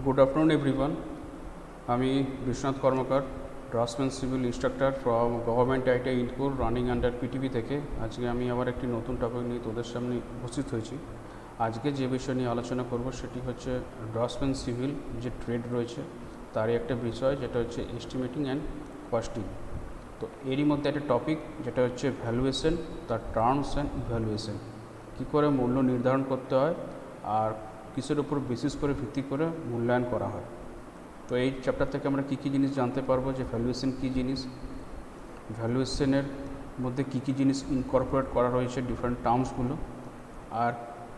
Good afternoon everyone. আমি Biswanath Karmakar, draftsman civil instructor from government ITI Inpur running under PTV থেকে আজকে আমি আবার একটি নতুন টপিক নিয়ে তোদের সামনে উপস্থিত হয়েছি। আজকে যে বিষয় নিয়ে আলোচনা করব সেটি হচ্ছে ড্রাফটসম্যান সিভিল যে ট্রেড রয়েছে তারই একটা বিষয়, যেটা হচ্ছে এস্টিমেটিং অ্যান্ড কস্টিং। তো এরই মধ্যে একটা টপিক যেটা হচ্ছে ভ্যালুয়েশন, তার টার্মস অ্যান্ড ইভ্যালুয়েশন, কী করে মূল্য নির্ধারণ করতে হয় আর কিসের উপর বেসিস করে ভিত্তি করে মূল্যায়ন করা হয়। তো এই চ্যাপ্টার থেকে আমরা কী কী জিনিস জানতে পারবো, যে ভ্যালুয়েশন কী জিনিস, ভ্যালুয়েশনের মধ্যে কী কী জিনিস ইনকর্পোরেট করা রয়েছে, ডিফারেন্ট টার্মসগুলো, আর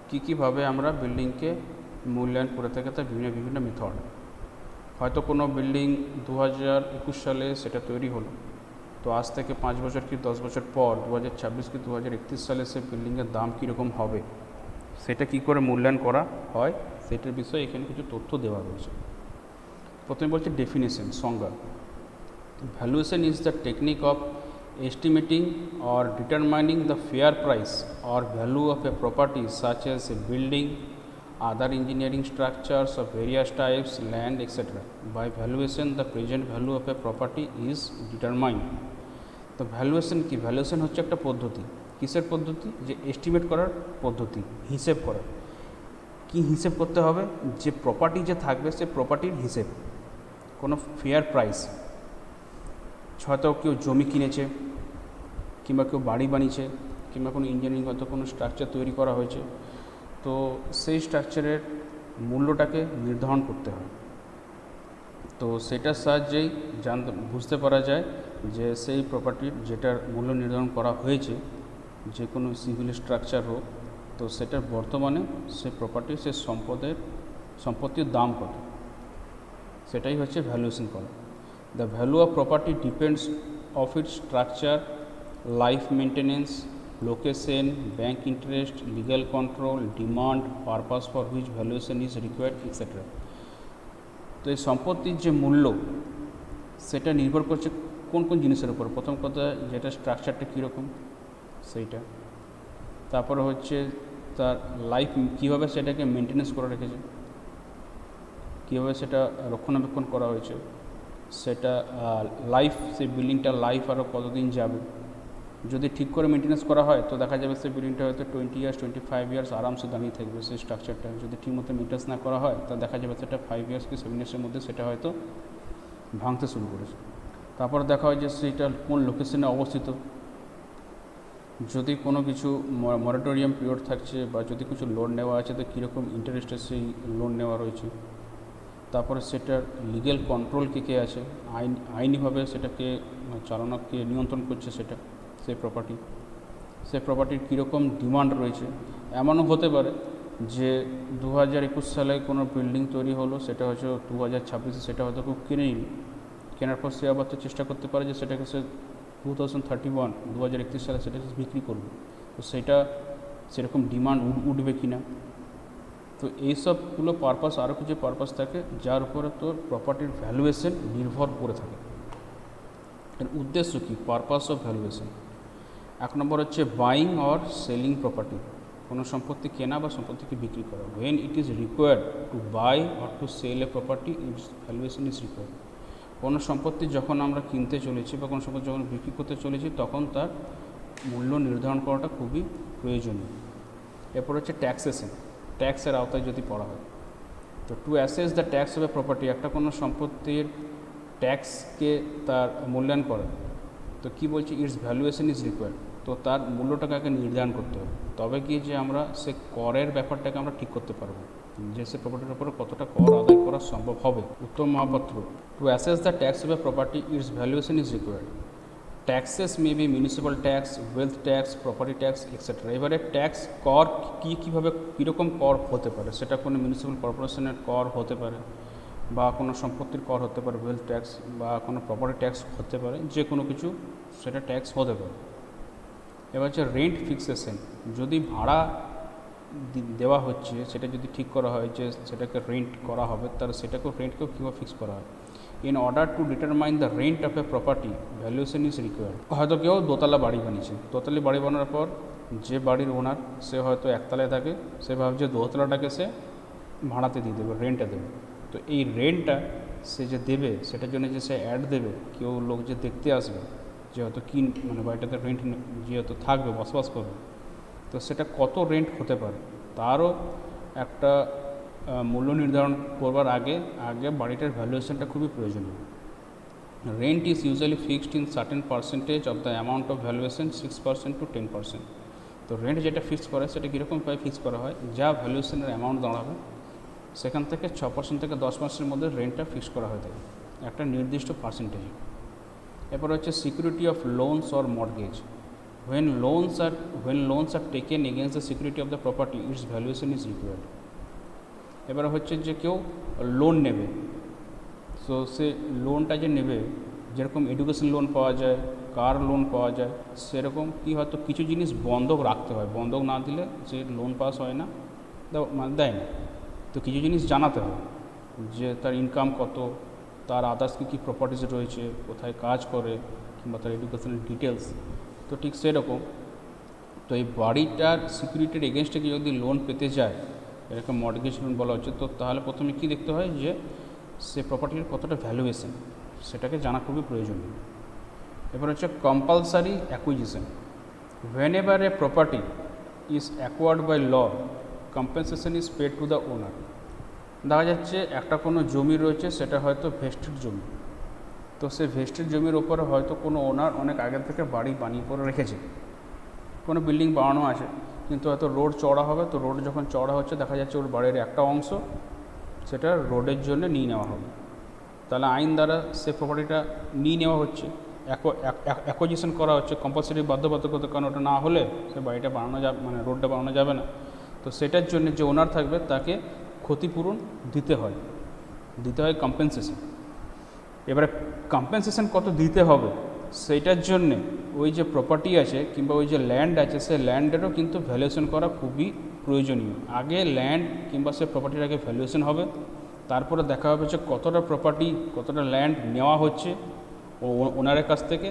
কীভাবে আমরা বিল্ডিংকে মূল্যায়ন করে থাকি তার বিভিন্ন মেথড। হয়তো কোনো বিল্ডিং 2021 সালে সেটা তৈরি হলো, তো আজ থেকে 5 বছর কি 10 বছর পর 2026 কি 2031 সালে সে বিল্ডিংয়ের দাম কীরকম হবে, সেটা কী করে মূল্যায়ন করা হয় সেটার বিষয়ে এখানে কিছু তথ্য দেওয়া রয়েছে। প্রথমে বলছে ডেফিনেশন, সংজ্ঞা। Valuation is the technique of estimating or determining the fair price or value of a property such S A building, other engineering structures of various types, land, etc. By valuation, the present value of a property is determined. তো valuation কি? Valuation হচ্ছে একটা পদ্ধতি। কিসের পদ্ধতি? যে estimate করার পদ্ধতি, হিসেব করার। কি হিসেব করতে হবে? যে প্রপার্টি যে থাকবে সে প্রপার্টির হিসেব, কোনো ফেয়ার প্রাইস। হয়তো কেউ জমি কিনেছে, কিংবা কেউ বাড়ি বানিয়েছে, কিংবা কোনো ইঞ্জিনিয়ারিং হয়তো কোনো স্ট্রাকচার তৈরি করা হয়েছে, তো সেই স্ট্রাকচারের মূল্যটাকে নির্ধারণ করতে হয়। তো সেটার সাহায্যেই বুঝতে পারা যায় যে সেই প্রপার্টির যেটার মূল্য নির্ধারণ করা হয়েছে, যে কোনো সিভিল স্ট্রাকচার হোক, তো সেটার বর্তমানে সে প্রপার্টির সে সম্পত্তির দাম কত, সেটাই হচ্ছে ভ্যালুয়েশন করা। The value of property depends of its structure, life maintenance, location, bank interest, legal control, demand, purpose for which valuation is required, etcetera. তো এই সম্পত্তির যে মূল্য সেটা নির্ভর করছে কোন কোন জিনিসের উপর। প্রথম কথা যেটা স্ট্রাকচারটা কীরকম সেইটা, তারপরে হচ্ছে তার লাইফ, কীভাবে সেটাকে মেনটেনেন্স করে রেখেছে, কীভাবে সেটা রক্ষণাবেক্ষণ করা হয়েছে, সেটা লাইফ, সেই বিল্ডিংটার লাইফ আরও কতদিন যাবে। যদি ঠিক করে মেনটেন্যান্স করা হয় তো দেখা যাবে সেই বিল্ডিংটা হয়তো 20 ইয়ার্স 25 ইয়ার্স আরামসে দাঁড়িয়ে থাকবে সেই স্ট্রাকচারটা। যদি ঠিকমতো মেনটেন্যান্স না করা হয় তা দেখা যাবে সেটা 5 ইয়ার্স কি 7 ইয়ার্সের মধ্যে সেটা হয়তো ভাঙতে শুরু করেছে। তারপর দেখা হয় যে সেইটা কোন লোকেশনে অবস্থিত, যদি কোনো কিছু মরাটোরিয়াম পিরিয়ড থাকছে বা যদি কিছু লোন নেওয়া আছে তো কীরকম ইন্টারেস্টে সেই লোন নেওয়া রয়েছে। তারপরে সেটার লিগ্যাল কন্ট্রোল কে আছে, আইনিভাবে সেটাকে চালানোকে নিয়ন্ত্রণ করছে সেটা, সেই প্রপার্টির কীরকম ডিমান্ড রয়েছে। এমনও হতে পারে যে 2021 সালে কোনো বিল্ডিং তৈরি হলো, সেটা হচ্ছে 2026 সেটা হয়তো কেউ কিনে নিল, কেনার পর সে আবার তো চেষ্টা করতে পারে যে সেটাকে সে 2031 সালে সেটাকে বিক্রি করবে, তো সেটা সেরকম ডিমান্ড উঠবে কি না। তো এইসবগুলো পারপাস, আরও কিছু পারপাস থাকে যার উপরে তোর প্রপার্টির ভ্যালুয়েশন নির্ভর করে থাকে। এর উদ্দেশ্য কী? Purpose of valuation. 1 নম্বর হচ্ছে বাইং অর সেলিং প্রপার্টি, কোনো সম্পত্তি কেনা বা সম্পত্তিকে বিক্রি করা। When it is required to buy or to sell a property, its valuation is required. কোনো সম্পত্তি যখন আমরা কিনতে চলেছি বা কোনো সম্পত্তি যখন বিক্রি করতে চলেছি তখন তার মূল্য নির্ধারণ করাটা খুবই প্রয়োজনীয়। এরপর হচ্ছে ট্যাক্সেশন, ট্যাক্সের আওতায় যদি পড়া হয়। তো to assess the tax of a property, একটা কোনো সম্পত্তির ট্যাক্সকে তার মূল্যায়ন করে, তো কী বলছে? It's valuation is required. তো তার মূল্যটাকে আগে নির্ধারণ করতে হবে, তবে কি যে আমরা সে করের ব্যাপারটাকে আমরা ঠিক করতে পারবো, যে সে প্রপার্টির উপরে কতটা কর আদায় করা সম্ভব হবে। Uttam Mahapatra. To assess the tax of a property, its valuation is required. Taxes may be municipal tax, wealth tax, property tax, etcetera. এবারে ট্যাক্স কর কীভাবে কীরকম কর হতে পারে, সেটা কোনো মিউনিসিপ্যাল কর্পোরেশনের কর হতে পারে, বা কোনো সম্পত্তির কর হতে পারে ওয়েলথ ট্যাক্স, বা কোনো প্রপার্টি ট্যাক্স হতে পারে, যে কোনো কিছু সেটা ট্যাক্স হতে পারে। এবার হচ্ছে রেন্ট ফিক্সেশন, যদি ভাড়া দেওয়া হচ্ছে সেটা যদি ঠিক করা হয় যে সেটাকে রেন্ট করা হবে, তাহলে সেটাকেও রেন্টকেও কীভাবে ফিক্স করা হয়। In order to determine the rent of a property, valuation is required. হয়তো কেউ দোতলা বাড়ি বানিয়েছে, দোতলা বাড়ি বানানোর পর যে বাড়ির ওনার সে হয়তো একতলায় থাকে, সে ভাবছে দোতলাটাকে সে ভাড়াতে দিয়ে দেবে, রেন্টে দেবে। তো এই রেন্টটা সে যে দেবে সেটার জন্য যে সে অ্যাড দেবে, কেউ লোক যে দেখতে আসবে, যে হয়তো মানে বাড়িটাতে রেন্ট যে হয়তো থাকবে, বসবাস করবে, তো সেটা কত রেন্ট হতে পারে তারও একটা মূল্য নির্ধারণ করবার আগে বাড়িটার ভ্যালুয়েশনটা খুবই প্রয়োজনীয়। Rent is usually fixed in certain percentage of the amount of valuation, 6% to 10%। তো রেন্ট যেটা ফিক্স করা হয় সেটা কীরকমভাবে ফিক্স করা হয়, যা ভ্যালুয়েশনের অ্যামাউন্ট দাঁড়াবে সেখান থেকে 6% থেকে 10% মধ্যে রেন্টটা ফিক্স করা হয়ে থাকে একটা নির্দিষ্ট পার্সেন্টেজে। এরপর হচ্ছে security of loans or mortgage. when loans are taken against the security of the property, its valuation is required। এবার হচ্ছে যে কেউ লোন নেবে, তো সে লোনটা যে নেবে, যেরকম এডুকেশন লোন পাওয়া যায়, কার লোন পাওয়া যায়, সেরকম কি হয়তো কিছু জিনিস বন্ধক রাখতে হয়, বন্ধক না দিলে যে লোন পাস হয় না, মানে দেয় না। তো কিছু জিনিস জানাতে হয়, যে তার ইনকাম কত, তার আদার্স কী কী প্রপার্টিস রয়েছে, কোথায় কাজ করে, কিংবা তার এডুকেশনাল ডিটেলস। তো ঠিক সেরকম তো এই বাড়িটার সিকিউরিটির এগেনস্টে কি যদি লোন পেতে যায়, এরকম মর্টগেজ লোন বলা হচ্ছে, তো তাহলে প্রথমে কী দেখতে হয় যে সে প্রপার্টির কতটা ভ্যালুয়েশন, সেটাকে জানা খুবই প্রয়োজনীয়। এবার হচ্ছে compulsory acquisition. Whenever a property is acquired by law, compensation is paid to the owner. দেখা যাচ্ছে একটা কোনো জমি রয়েছে, সেটা হয়তো ভেস্টেড জমি, তো সে ভেস্টেড জমির ওপরে হয়তো কোনো ওনার অনেক আগে থেকে বাড়ি বানিয়ে করে রেখেছে, কোনো বিল্ডিং বানানো আছে, কিন্তু হয়তো রোড চড়া হবে, তো রোড যখন চড়া হচ্ছে দেখা যাচ্ছে ওর বাড়ির একটা অংশ সেটা রোডের জন্য নিয়ে নেওয়া হবে, তাহলে আইন দ্বারা সে প্রপার্টিটা নিয়ে নেওয়া হচ্ছে, অ্যাকোজিশন করা হচ্ছে, কম্পালসারি বাধ্যবাধকতা, কারণ ওটা না হলে সে বাড়িটা বানানো যাবে, মানে রোডটা বানানো যাবে না। তো সেটার জন্য যে ওনার থাকবে তাকে ক্ষতিপূরণ দিতে হয় কম্পেনসেশন। এবারে কম্পেনসেশন কত দিতে হবে সেইটার জন্যে ওই যে প্রপার্টি আছে কিংবা ওই যে ল্যান্ড আছে, সে ল্যান্ডেরও কিন্তু ভ্যালুয়েশন করা খুবই প্রয়োজনীয়। আগে ল্যান্ড কিংবা সে প্রপার্টির আগে ভ্যালুয়েশন হবে, তারপরে দেখা হবে যে কতটা প্রপার্টি, কতটা ল্যান্ড নেওয়া হচ্ছে ওনারের কাছ থেকে,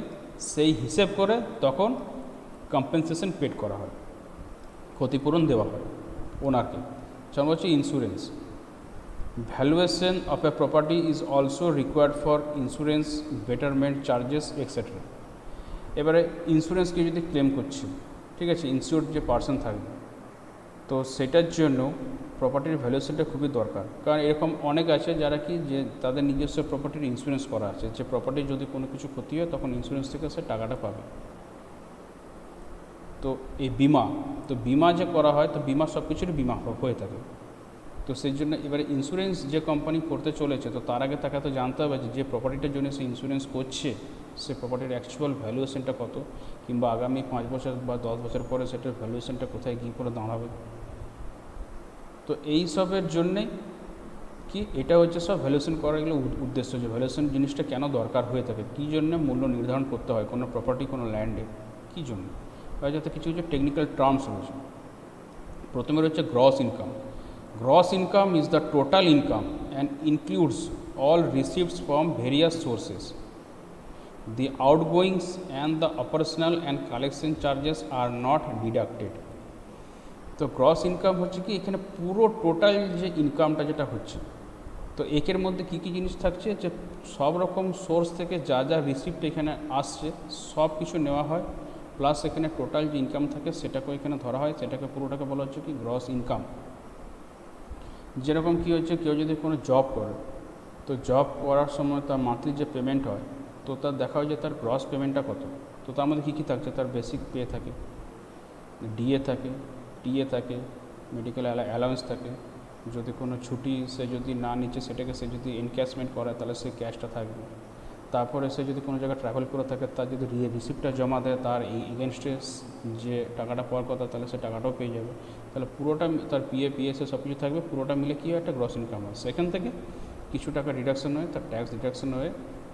সেই হিসেব করে তখন কম্পেনসেশন পেড করা হয়, ক্ষতিপূরণ দেওয়া হয় ওনারকে। যেমন হচ্ছে insurance. Valuation of a property is also required for insurance, betterment charges, etc. এবারে ইন্স্যুরেন্সকে যদি ক্লেম করছি, ঠিক আছে, ইনসিওর্ড যে পার্সন থাকবে, তো সেটার জন্য প্রপার্টির ভ্যালুয়েশনটা খুবই দরকার। কারণ এরকম অনেক আছে যারা কি যে তাদের নিজস্ব প্রপার্টির ইন্স্যুরেন্স করা আছে, যে প্রপার্টির যদি কোনো কিছু ক্ষতি হয় তখন ইন্স্যুরেন্স থেকে সে টাকাটা পাবে। তো এই বিমা যে করা হয়, তো বিমা সব কিছুরই বিমা হয়ে থাকে। তো সেই জন্য এবারে ইন্স্যুরেন্স যে কোম্পানি করতে চলেছে, তো তার আগে তাকে তো জানতে হবে যে প্রপার্টিটার জন্য সে ইন্স্যুরেন্স করছে, সে প্রপার্টির অ্যাকচুয়াল ভ্যালুয়েশনটা কত, কিংবা আগামী 5 বছর বা 10 বছর পরে সেটার ভ্যালুয়েশনটা কোথায় গিয়ে করে দাঁড়াবে। তো এই সবের জন্যে কি এটা হচ্ছে সব ভ্যালুয়েশন করার এগুলো উদ্দেশ্য, যে ভ্যালুয়েশন জিনিসটা কেন দরকার হয়ে থাকে, কী জন্য মূল্য নির্ধারণ করতে হয় কোনো প্রপার্টি, কোনো ল্যান্ডে, কী জন্য, যাতে কিছু কিছু টেকনিক্যাল টার্মস রয়েছে। প্রথমে রয়েছে gross income. Gross income is the total income and includes all receipts from various sources. The outgoings and the operational and collection charges are not deducted. তো গ্রস ইনকাম হচ্ছে কি, এখানে পুরো টোটাল যে ইনকামটা যেটা হচ্ছে, তো একের মধ্যে কী কী জিনিস থাকছে, যে সব রকম সোর্স থেকে যা যা রিসিপ্ট এখানে আসছে সব কিছু নেওয়া হয়, প্লাস এখানে টোটাল যে ইনকাম থাকে সেটাকেও এখানে ধরা হয়, সেটাকে পুরোটাকে বলা হচ্ছে কি গ্রস ইনকাম। যেরকম কী হচ্ছে, কেউ যদি কোনো জব করে, তো জব করার সময় তার মান্থলি যে পেমেন্ট হয়, তো তার দেখা হয় যে তার গ্রস পেমেন্টটা কত। তো তার মধ্যে কী কী থাকছে, তার বেসিক পে থাকে, ডিএ থাকে, টিএ থাকে, মেডিকেল অ্যালাউন্স থাকে, যদি কোনো ছুটি সে যদি না নিচ্ছে সেটাকে সে যদি এনক্যাশমেন্ট করে তাহলে সে ক্যাশটা থাকবে। তারপরে সে যদি কোনো জায়গায় ট্রাভেল করে থাকে, তার যদি রিসিপ্টটা জমা দেয় তার এগেনস্টে যে টাকাটা পাওয়ার কথা, তাহলে সে টাকাটাও পেয়ে যাবে। তাহলে পুরোটা তার পিএফে সব কিছু থাকবে, পুরোটা মিলে কী হয়, একটা গ্রস ইনকাম হয়। সেখান থেকে কিছু টাকা ডিডাকশন হয়, তার ট্যাক্স ডিডাকশন হয়ে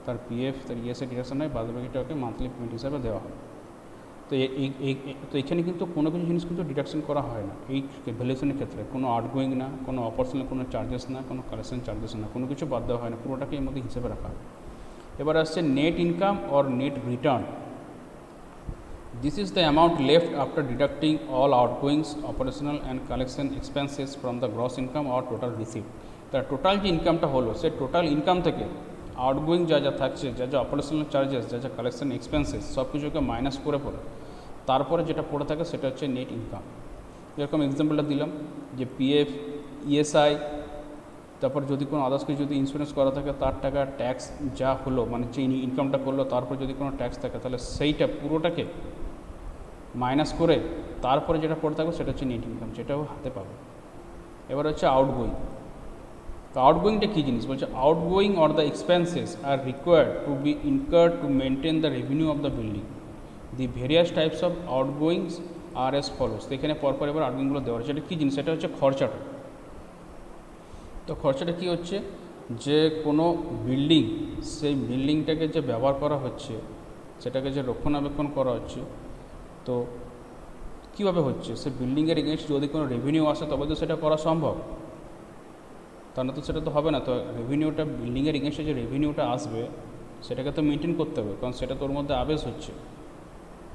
তার পিএফ, তার ইএসএ ডিডাকশন হয়, বাদ বাকি টাকাকে মান্থলি পেমেন্ট হিসাবে দেওয়া হয়। তো এখানে কিন্তু কোনো কিছু জিনিস কিন্তু ডিডাকশন করা হয় না এই ভ্যালুয়েশনের ক্ষেত্রে, কোনো আউটগোয়িং না, কোনো অপারেশনাল কোনো চার্জেস না, কোনো কালেকশন চার্জেস না, কোনো কিছু বাদ দেওয়া হয় না, পুরোটাকে এর মধ্যে হিসেবে রাখা হয়। এবার আসছে net income or net return. This is the amount left after deducting all outgoings, operational and collection expenses from the gross income or total receipt. তার টোটাল যে ইনকামটা হলো সেই টোটাল ইনকাম থেকে আউটগোয়িং যা যা থাকছে, যা যা অপারেশনাল চার্জেস, যা যা কালেকশন এক্সপেন্সেস, সব কিছুকে মাইনাস করে তারপরে যেটা পড়ে থাকে সেটা হচ্ছে নেট ইনকাম। যেরকম এক্সাম্পলটা দিলাম যে পিএফ, ইএসআই, তারপর যদি কোনো আদার্সকে যদি ইন্স্যুরেন্স করা থাকে তার টাকা ট্যাক্স যা হলো, মানে যে ইনকামটা করলো তারপর যদি কোনো ট্যাক্স থাকে তাহলে সেইটা পুরোটাকে মাইনাস করে তারপরে যেটা পড়ে থাকবে সেটা হচ্ছে নেট ইনকাম, যেটাও হাতে পাবে। এবার হচ্ছে আউটগোয়িং। তো আউটগোয়িংটা কী জিনিস বলছে, outgoing or the expenses are required to be incurred to maintain the revenue of the building. The various types of outgoings are as follows. তো এখানে পরপর এবার আউটগোয়িংগুলো দেওয়া হচ্ছে। এটা কী জিনিস, এটা হচ্ছে খরচাটা। তো খরচাটা কী হচ্ছে, যে কোনো বিল্ডিং, সেই বিল্ডিংটাকে যে ব্যবহার করা হচ্ছে, সেটাকে যে রক্ষণাবেক্ষণ করা হচ্ছে, তো কীভাবে হচ্ছে, সে বিল্ডিংয়ের এগেনস্ট যদি কোনো রেভিনিউ আসে তবে তো সেটা করা সম্ভব, তা না তো সেটা তো হবে না। তো রেভিনিউটা, বিল্ডিংয়ের এগেনস্টে যে রেভিনিউটা আসবে সেটাকে তো মেনটেন করতে হবে, কারণ সেটা তোর মধ্যে আবেশ হচ্ছে।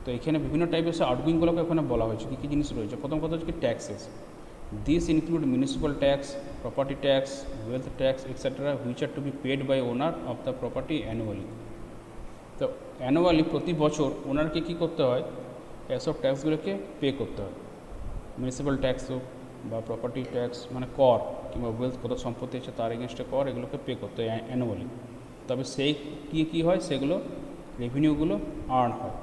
তো এখানে বিভিন্ন টাইপের আউটগোয়িংগুলোকে এখানে বলা হয়েছে, কী কী জিনিস রয়েছে। প্রথম কথা হচ্ছে কি taxes. This include municipal tax, property tax, wealth tax etcetera, which are to be paid by owner of the property annually. তো অ্যানুয়ালি প্রতি বছর ওনারকে কী করতে হয়, এসব ট্যাক্সগুলোকে পে করতে হয়। মিউনিসিপ্যাল ট্যাক্স হোক বা প্রপার্টি ট্যাক্স, মানে কর, কিংবা ওয়েলথ কত সম্পত্তি আছে তার এগেনস্টে কর, এগুলোকে পে করতে হয় অ্যানুয়ালি। তবে সেই কী হয়, সেগুলো রেভিনিউগুলো আর্ন হয়।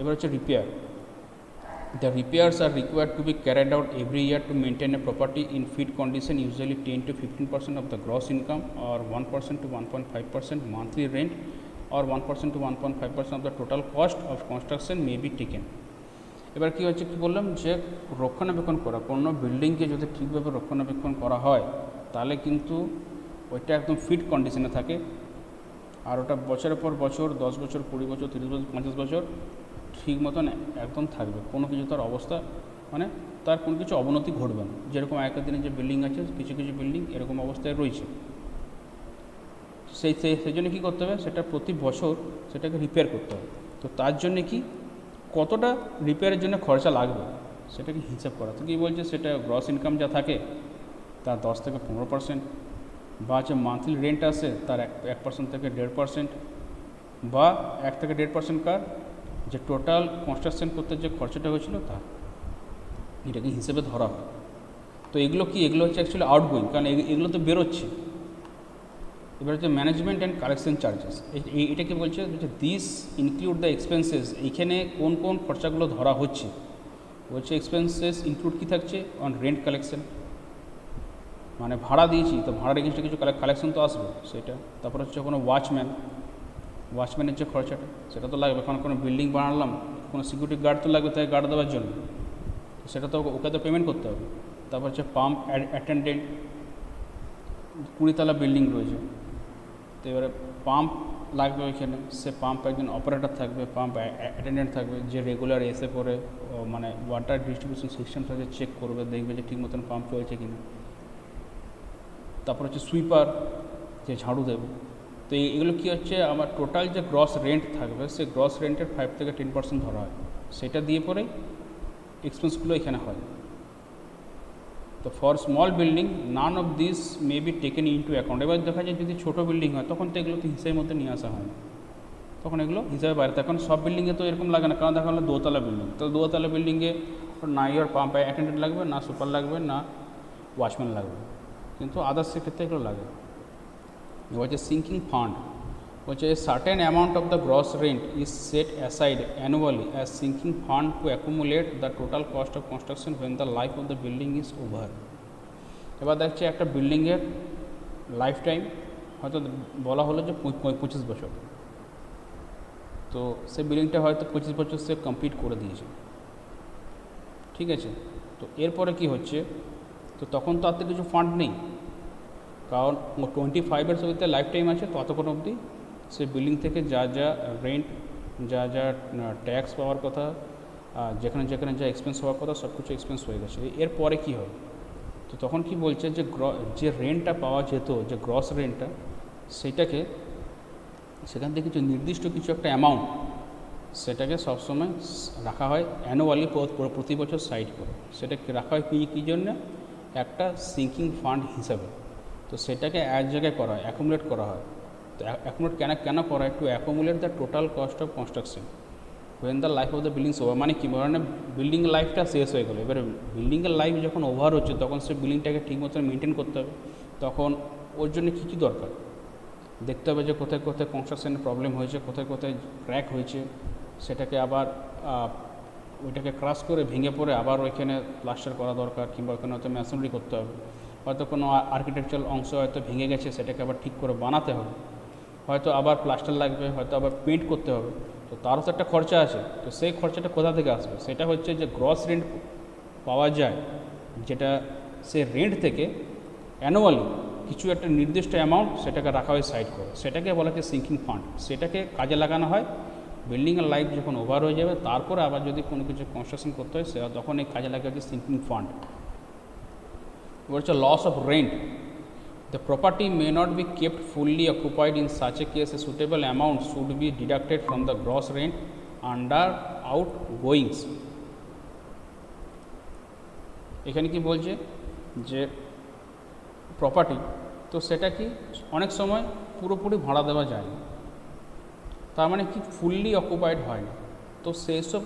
এবার হচ্ছে repair. The repairs are required to be carried out every year to maintain a property in fit condition, usually 10 to 15% of the gross income, or 1% to 1.5% monthly rent, or 1% to 1.5% of the total cost of construction may be taken. এবার কী হচ্ছে, কী বললাম, যে রক্ষণাবেক্ষণ করা, কোনো বিল্ডিংকে যদি ঠিকভাবে রক্ষণাবেক্ষণ করা হয় তাহলে কিন্তু ওইটা একদম ফিট কন্ডিশনে থাকে, আর ওটা বছরের পর বছর, 10 বছর, 20 বছর, 30 বছর, 50 বছর ঠিক মতন একদম থাকবে। কোনো কিছু তার অবস্থা, মানে তার কোনো কিছু অবনতি ঘটবে না। যেরকম আগেকার দিনে যে বিল্ডিং আছে, কিছু কিছু বিল্ডিং এরকম অবস্থায় রয়েছে, সেই জন্য কী করতে হবে, সেটা প্রতি বছর সেটাকে রিপেয়ার করতে হবে। তো তার জন্যে কি কতটা রিপেয়ারের জন্য খরচা লাগবে সেটাকে হিসাব করা। তো কী বলছে, সেটা গ্রস ইনকাম যা থাকে তার 10 থেকে 15%, বা যে মান্থলি রেন্ট আসে তার 1% থেকে 1.5%, বা 1 থেকে 1.5% কার যে টোটাল কনস্ট্রাকশন করতে যে খরচাটা হয়েছিল তা, এটাকে হিসেবে ধরা হয়। তো এগুলো কি, এগুলো হচ্ছে অ্যাকচুয়ালি আউটগোয়িং, কারণ এগুলো তো বেরোচ্ছে। এবার হচ্ছে ম্যানেজমেন্ট অ্যান্ড কালেকশন চার্জেস। এটাকে বলছে দিস ইনক্লুড দ্য এক্সপেন্সেস। এইখানে কোন কোন খরচাগুলো ধরা হচ্ছে, বলছে এক্সপেন্সেস ইনক্লুড কী থাকছে, অন রেন্ট কালেকশন, মানে ভাড়া দিয়েছি তো ভাড়ার এগেন্সটে কিছু কালেকশন তো আসবে সেটা। তারপর হচ্ছে কোনো ওয়াচম্যানের যে খরচাটা সেটা তো লাগবে, কারণ কোনো বিল্ডিং বানালাম, কোনো সিকিউরিটি গার্ড তো লাগবে তাই গার্ড দেওয়ার জন্য, সেটা তো ওকে তো পেমেন্ট করতে হবে। তারপর হচ্ছে পাম্প অ্যাটেন্ডেন্ট, 20 তলা বিল্ডিং রয়েছে, তো এবারে পাম্প লাগবে ওইখানে, সে পাম্প একজন অপারেটর থাকবে, পাম্প অ্যাটেন্ডেন্ট থাকবে, যে রেগুলার এসে পরে মানে ওয়াটার ডিস্ট্রিবিউশন সিস্টেমটা যে চেক করবে, দেখবে যে ঠিক মতন পাম্প চলছে কিনা। তারপর হচ্ছে সুইপার, যে ঝাড়ু দেবে। তো এগুলো কী হচ্ছে, আমার টোটাল যে গ্রস রেন্ট থাকবে সেই গ্রস রেন্টের 5 থেকে 10% ধরা হয়, সেটা দিয়ে পরেই এক্সপেন্সগুলো এখানে হয়। তো for small building none of this may be taken into account. এবার দেখা যায় যদি ছোটো বিল্ডিং হয় তখন তো এগুলো তো হিসাবের মধ্যে নিয়ে আসা হয় না, তখন এগুলো হিসাবে বাইরে থাকে। কারণ সব বিল্ডিংয়ে তো এরকম লাগে না, কারণ দেখা হলো 2 তলা বিল্ডিং, তো 2 তলা বিল্ডিংয়ে না ইয়োর পাম্প অ্যাটেন্ডেন্ট লাগবে, না সুপার লাগবে, না ওয়াচম্যান লাগবে, কিন্তু আদার্সের ক্ষেত্রে এগুলো লাগে। এবার হচ্ছে সিঙ্কিং ফান্ড, হচ্ছে a certain amount of the gross rent is set aside annually as sinking fund to accumulate the total cost of construction when the life of the building is over. এবার দেখছি একটা বিল্ডিংয়ের life time হয়তো বলা হলো যে 25 বছর, তো সেই বিল্ডিংটা হয়তো 25 বছর সে কমপ্লিট করে দিয়েছে, ঠিক আছে। তো এরপরে কি হচ্ছে, তো তখন তো আর তো কিছু ফান্ড নেই, কারণ 25 অবধি লাইফ টাইম আছে, ততক্ষণ অবধি সে বিল্ডিং থেকে যা যা রেন্ট, যা যা ট্যাক্স পাওয়ার কথা, যেখানে যেখানে যা এক্সপেন্স হওয়ার কথা সব কিছু এক্সপেন্স হয়ে গেছে। এরপরে কী হয়, তো তখন কি বলছে যে রেন্টটা পাওয়া যেত, যে গ্রস রেন্টটা, সেটাকে সেখান থেকে কিছু নির্দিষ্ট কিছু একটা অ্যামাউন্ট সেটাকে সবসময় রাখা হয় অ্যানুয়ালি, প্রতি বছর সাইড করে। সেটাকে রাখা হয় কী জন্য, একটা সিঙ্কিং ফান্ড হিসাবে। তো সেটাকে এক জায়গায় করা হয়, অ্যাকুমুলেট করা হয়। তো অ্যাকুমুলেট কেন করা হয়? To accumulate the total cost of construction when the life of the buildings over. মানে কি, মানে বিল্ডিং লাইফটা শেষ হয়ে গেলো, এবারে বিল্ডিংয়ের লাইফ যখন ওভার হচ্ছে তখন সে বিল্ডিংটাকে ঠিক মতো মেনটেন করতে হবে। তখন ওর জন্য কী কী দরকার দেখতে হবে, যে কোথায় কোথায় কনস্ট্রাকশনের প্রবলেম হয়েছে, কোথায় কোথায় ক্র্যাক হয়েছে, সেটাকে আবার ওইটাকে ক্রাশ করে ভেঙে পড়ে আবার ওইখানে প্লাস্টার করা দরকার, কিংবা ওখানে হয়তো ম্যাসনরি করতে হবে, হয়তো কোনো আর্কিটেকচারাল অংশ হয়তো ভেঙে গেছে, সেটাকে আবার ঠিক করে বানাতে হবে, হয়তো আবার প্লাস্টার লাগবে, হয়তো আবার পেন্ট করতে হবে। তো তারও তো একটা খরচা আছে। তো সেই খরচাটা কোথা থেকে আসবে? সেটা হচ্ছে যে গ্রস রেন্ট পাওয়া যায়, যেটা সে রেন্ট থেকে অ্যানুয়ালি কিছু একটা নির্দিষ্ট অ্যামাউন্ট সেটাকে রাখা হয় সাইড করে, সেটাকে বলা হচ্ছে সিঙ্কিং ফান্ড। সেটাকে কাজে লাগানো হয় বিল্ডিংয়ের লাইফ যখন ওভার হয়ে যাবে, তারপরে আবার যদি কোনো কিছু কনস্ট্রাকশন করতে হয় সেটা তখন এই কাজে লাগা হচ্ছে সিঙ্কিং ফান্ড। এবার হচ্ছে loss of rent. The property may not be kept fully occupied. In such a case, a suitable amount should be deducted from the gross rent under outgoings. এখানে কি বলছে যে প্রপার্টি, তো সেটা কি অনেক সময় পুরোপুরি ভাড়া দেওয়া যায় না, তার মানে কি ফুললি অকুপাইড হয় না। তো সেই সব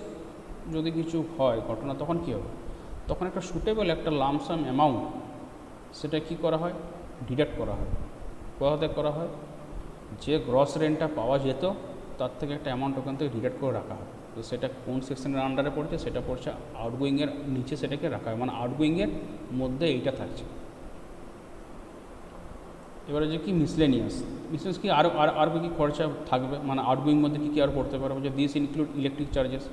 যদি কিছু হয় ঘটনা, তখন কী হবে? তখন একটা সুটেবল একটা লামসাম অ্যামাউন্ট সেটা কি করা হয়? ডিডাক্ট করা হয়। কোথাতে করা হয়? যে গ্রস রেন্টটা পাওয়া যেত তার থেকে একটা অ্যামাউন্ট ওখান থেকে ডিডাক্ট করে রাখা হয়। তো সেটা কোন সেকশনের আন্ডারে পড়ছে? সেটা পড়ছে আউটগোয়িংয়ের নিচে, সেটাকে রাখা হয়, মানে আউটগোয়িংয়ের মধ্যে এইটা থাকছে। এবারে যে কি মিসলেনিয়াস কি আর কি খরচা থাকবে, মানে আউটগোয়িং মধ্যে কী আর পড়তে পারবে? যে this include electric charges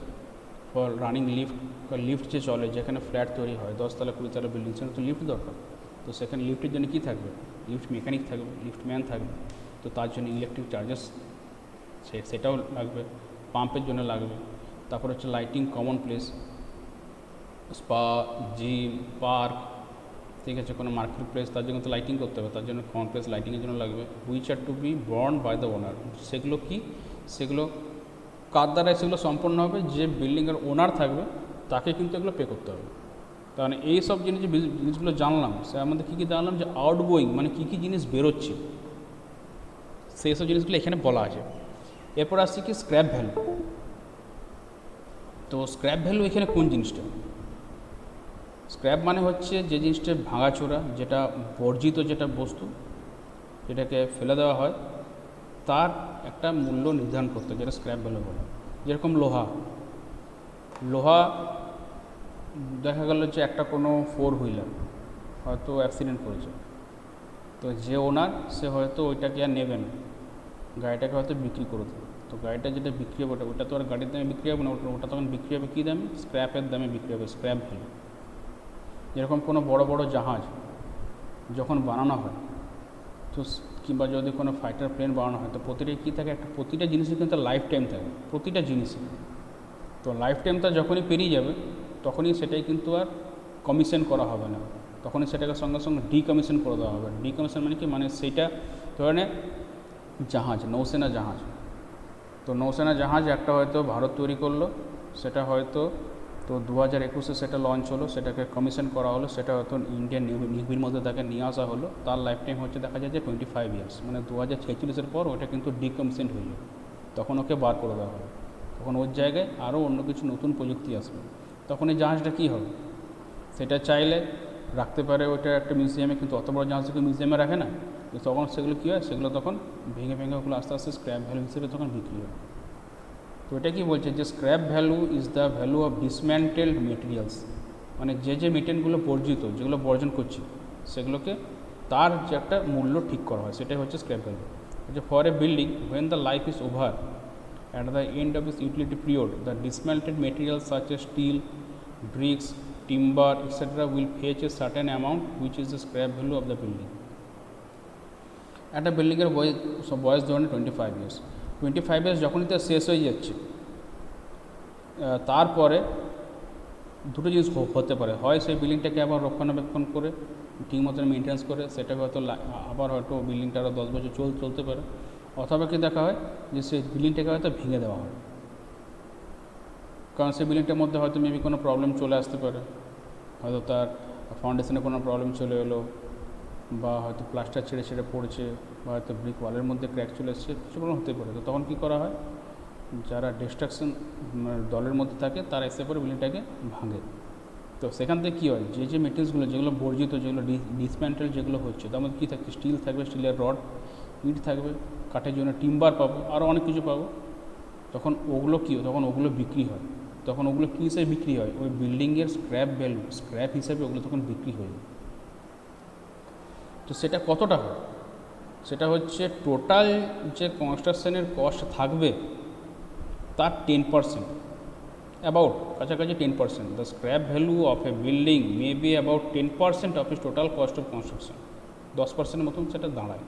for running lift, বা লিফট যে চলে, যেখানে ফ্ল্যাট তৈরি হয় 10 তলা 20 তলা বিল্ডিং, সেখানে তো লিফট দরকার। তো সেখানে লিফটের জন্য কী থাকবে? লিফট মেকানিক থাকবে, লিফট ম্যান থাকবে, তো তার জন্য ইলেকট্রিক চার্জেস সেটাও লাগবে, পাম্পের জন্য লাগবে। তারপর হচ্ছে lighting, common place, spa, gym, park, ঠিক আছে, কোনো মার্কেট প্লেস, তার জন্য তো লাইটিং করতে হবে, তার জন্য কমন প্লেস লাইটিংয়ের জন্য লাগবে। Which are to be borne by the owner. সেগুলো কি? সেগুলো কার দ্বারাই সেগুলো সম্পন্ন হবে? যে বিল্ডিংয়ের ওনার থাকবে তাকে কিন্তু এগুলো পে করতে হবে। তার মানে এই সব জিনিসগুলো জানলাম, সে আমাদের কী কী জানলাম, যে আউটগোয়িং মানে কী কী জিনিস বেরোচ্ছে, সেই সব জিনিসগুলো এখানে বলা আছে। এরপর আসছে কি স্ক্র্যাপ ভ্যালু। তো স্ক্র্যাপ ভ্যালু এখানে কোন জিনিসটা? স্ক্র্যাপ মানে হচ্ছে যে জিনিসটা ভাঙাচোরা, যেটা বর্জিত, যেটা বস্তু, যেটাকে ফেলে দেওয়া হয়, তার একটা মূল্য নির্ধারণ করতে, যেটা স্ক্র্যাপ ভ্যালু বলে। যেরকম লোহা দেখা গেল যে একটা কোনো 4 হুইলার হয়তো অ্যাক্সিডেন্ট করেছে, তো যে ওনার সে হয়তো ওইটাকে আর নেবে না, গাড়িটাকে হয়তো বিক্রি করে দেবে। তো গাড়িটা যেটা বিক্রি হবে ওটা তো আর গাড়ির দামে বিক্রি হবে না, ওটা তখন বিক্রি হবে কী দামে? স্ক্র্যাপের দামে বিক্রি হবে, স্ক্র্যাপ ভ্যালু। যেরকম কোনো বড় বড় জাহাজ যখন বানানো হয়, তো কিংবা যদি কোনো ফাইটার প্লেন বানানো হয়, তো প্রতিটাই কী থাকে? প্রতিটা জিনিসের কিন্তু লাইফ টাইম থাকে, প্রতিটা জিনিসই। তো লাইফ টাইমটা যখনই পেরিয়ে যাবে তখনই সেটাই কিন্তু আর কমিশন করা হবে না, তখনই সেটাকে সঙ্গে সঙ্গে ডিকমিশন করে দেওয়া হবে। ডিকমিশন মানে কি? মানে সেইটা ধরনের জাহাজ, নৌসেনা জাহাজ, তো নৌসেনা জাহাজ একটা হয়তো ভারত তৈরি করলো, সেটা হয়তো তো 2021-এ সেটা লঞ্চ হলো, সেটাকে কমিশন করা হলো, সেটা হয়তো ইন্ডিয়ান নেভির মধ্যে তাকে নিয়ে আসা হলো, তার লাইফ টাইম হচ্ছে দেখা যায় যে 25 ইয়ার্স, মানে 2046-এর পর ওটা কিন্তু ডিকমিশন হয়ে যাবে, তখন ওকে বার করে দেওয়া হবে, তখন ওর জায়গায় আরও অন্য কিছু নতুন প্রযুক্তি আসবে। তখন এই জাহাজটা কী হবে? সেটা চাইলে রাখতে পারে ওইটা একটা মিউজিয়ামে, কিন্তু অত বড় জাহাজকে মিউজিয়ামে রাখে না, তো তখন সেগুলো কী হয়? সেগুলো তখন ভেঙে ওগুলো আস্তে আস্তে স্ক্র্যাপ ভ্যালু হিসেবে তখন বিক্রি হয়। তো এটা কি বলছে? যে scrap value is the value of dismantled materials, মানে যে মেটেরিয়ালগুলো বর্জিত, যেগুলো বর্জন করছি, সেগুলোকে তার যে একটা মূল্য ঠিক করা হয়, সেটাই হচ্ছে স্ক্র্যাপ ভ্যালু। যে for a building when the life is over at the end of its utility period, the dismantled materials such as steel, bricks, timber, etc. will fetch a certain amount which is the scrap value of the building. একটা বিল্ডিংয়ের বয়স ধরুন 25 years, 25 years যখনই তার শেষ হয়ে যাচ্ছে, তারপরে দুটো জিনিস হতে পারে, হয় সেই বিল্ডিংটাকে আবার রক্ষণাবেক্ষণ করে ঠিক মতন মেনটেন্স করে সেটাকে হয়তো আবার হয়তো বিল্ডিংটা আরও 10 বছর চলতে পারে, অথবা কি দেখা হয় যে সেই বিল্ডিংটাকে হয়তো ভেঙে দেওয়া হয়, কারণ সেই বিল্ডিংটার মধ্যে হয়তো মেবি কোনো প্রবলেম চলে আসতে পারে, হয়তো তার ফাউন্ডেশনে কোনো প্রবলেম চলে এলো, বা হয়তো প্লাস্টার ছেড়ে ছেড়ে পড়ছে, বা হয়তো ব্রিক ওয়ালের মধ্যে ক্র্যাক চলে এসছে, কিছু প্রবলেম হতে পারে। তো তখন কী করা হয়, যারা ডিস্ট্রাকশন দলের মধ্যে থাকে তারা এসে পরে বিল্ডিংটাকে ভাঙে। তো সেখান থেকে কী হয়, যে যে মেটেরিয়ালসগুলো যেগুলো বর্জিত, যেগুলো ডিসম্যান্টেল যেগুলো হচ্ছে, তার মধ্যে কী থাকছে, স্টিল থাকবে, স্টিলের রড, ইট থাকবে, কাঠের জন্য টিম্বার পাবো, আরও অনেক কিছু পাবো। তখন ওগুলো কী হয়, তখন ওগুলো বিক্রি হয়। তখন ওগুলো কী হিসেবে বিক্রি হয়, ওই বিল্ডিংয়ের স্ক্র্যাপ ভ্যালু, স্ক্র্যাপ হিসাবে ওগুলো তখন বিক্রি হয়ে যায়। তো সেটা কতটা হয়, সেটা হচ্ছে টোটাল যে কনস্ট্রাকশনের কস্ট থাকবে তার 10%, অ্যাবাউট কাছাকাছি 10%। The scrap value of A building may be about 10% of is total cost of construction. 10% মতন সেটা দাঁড়ায়।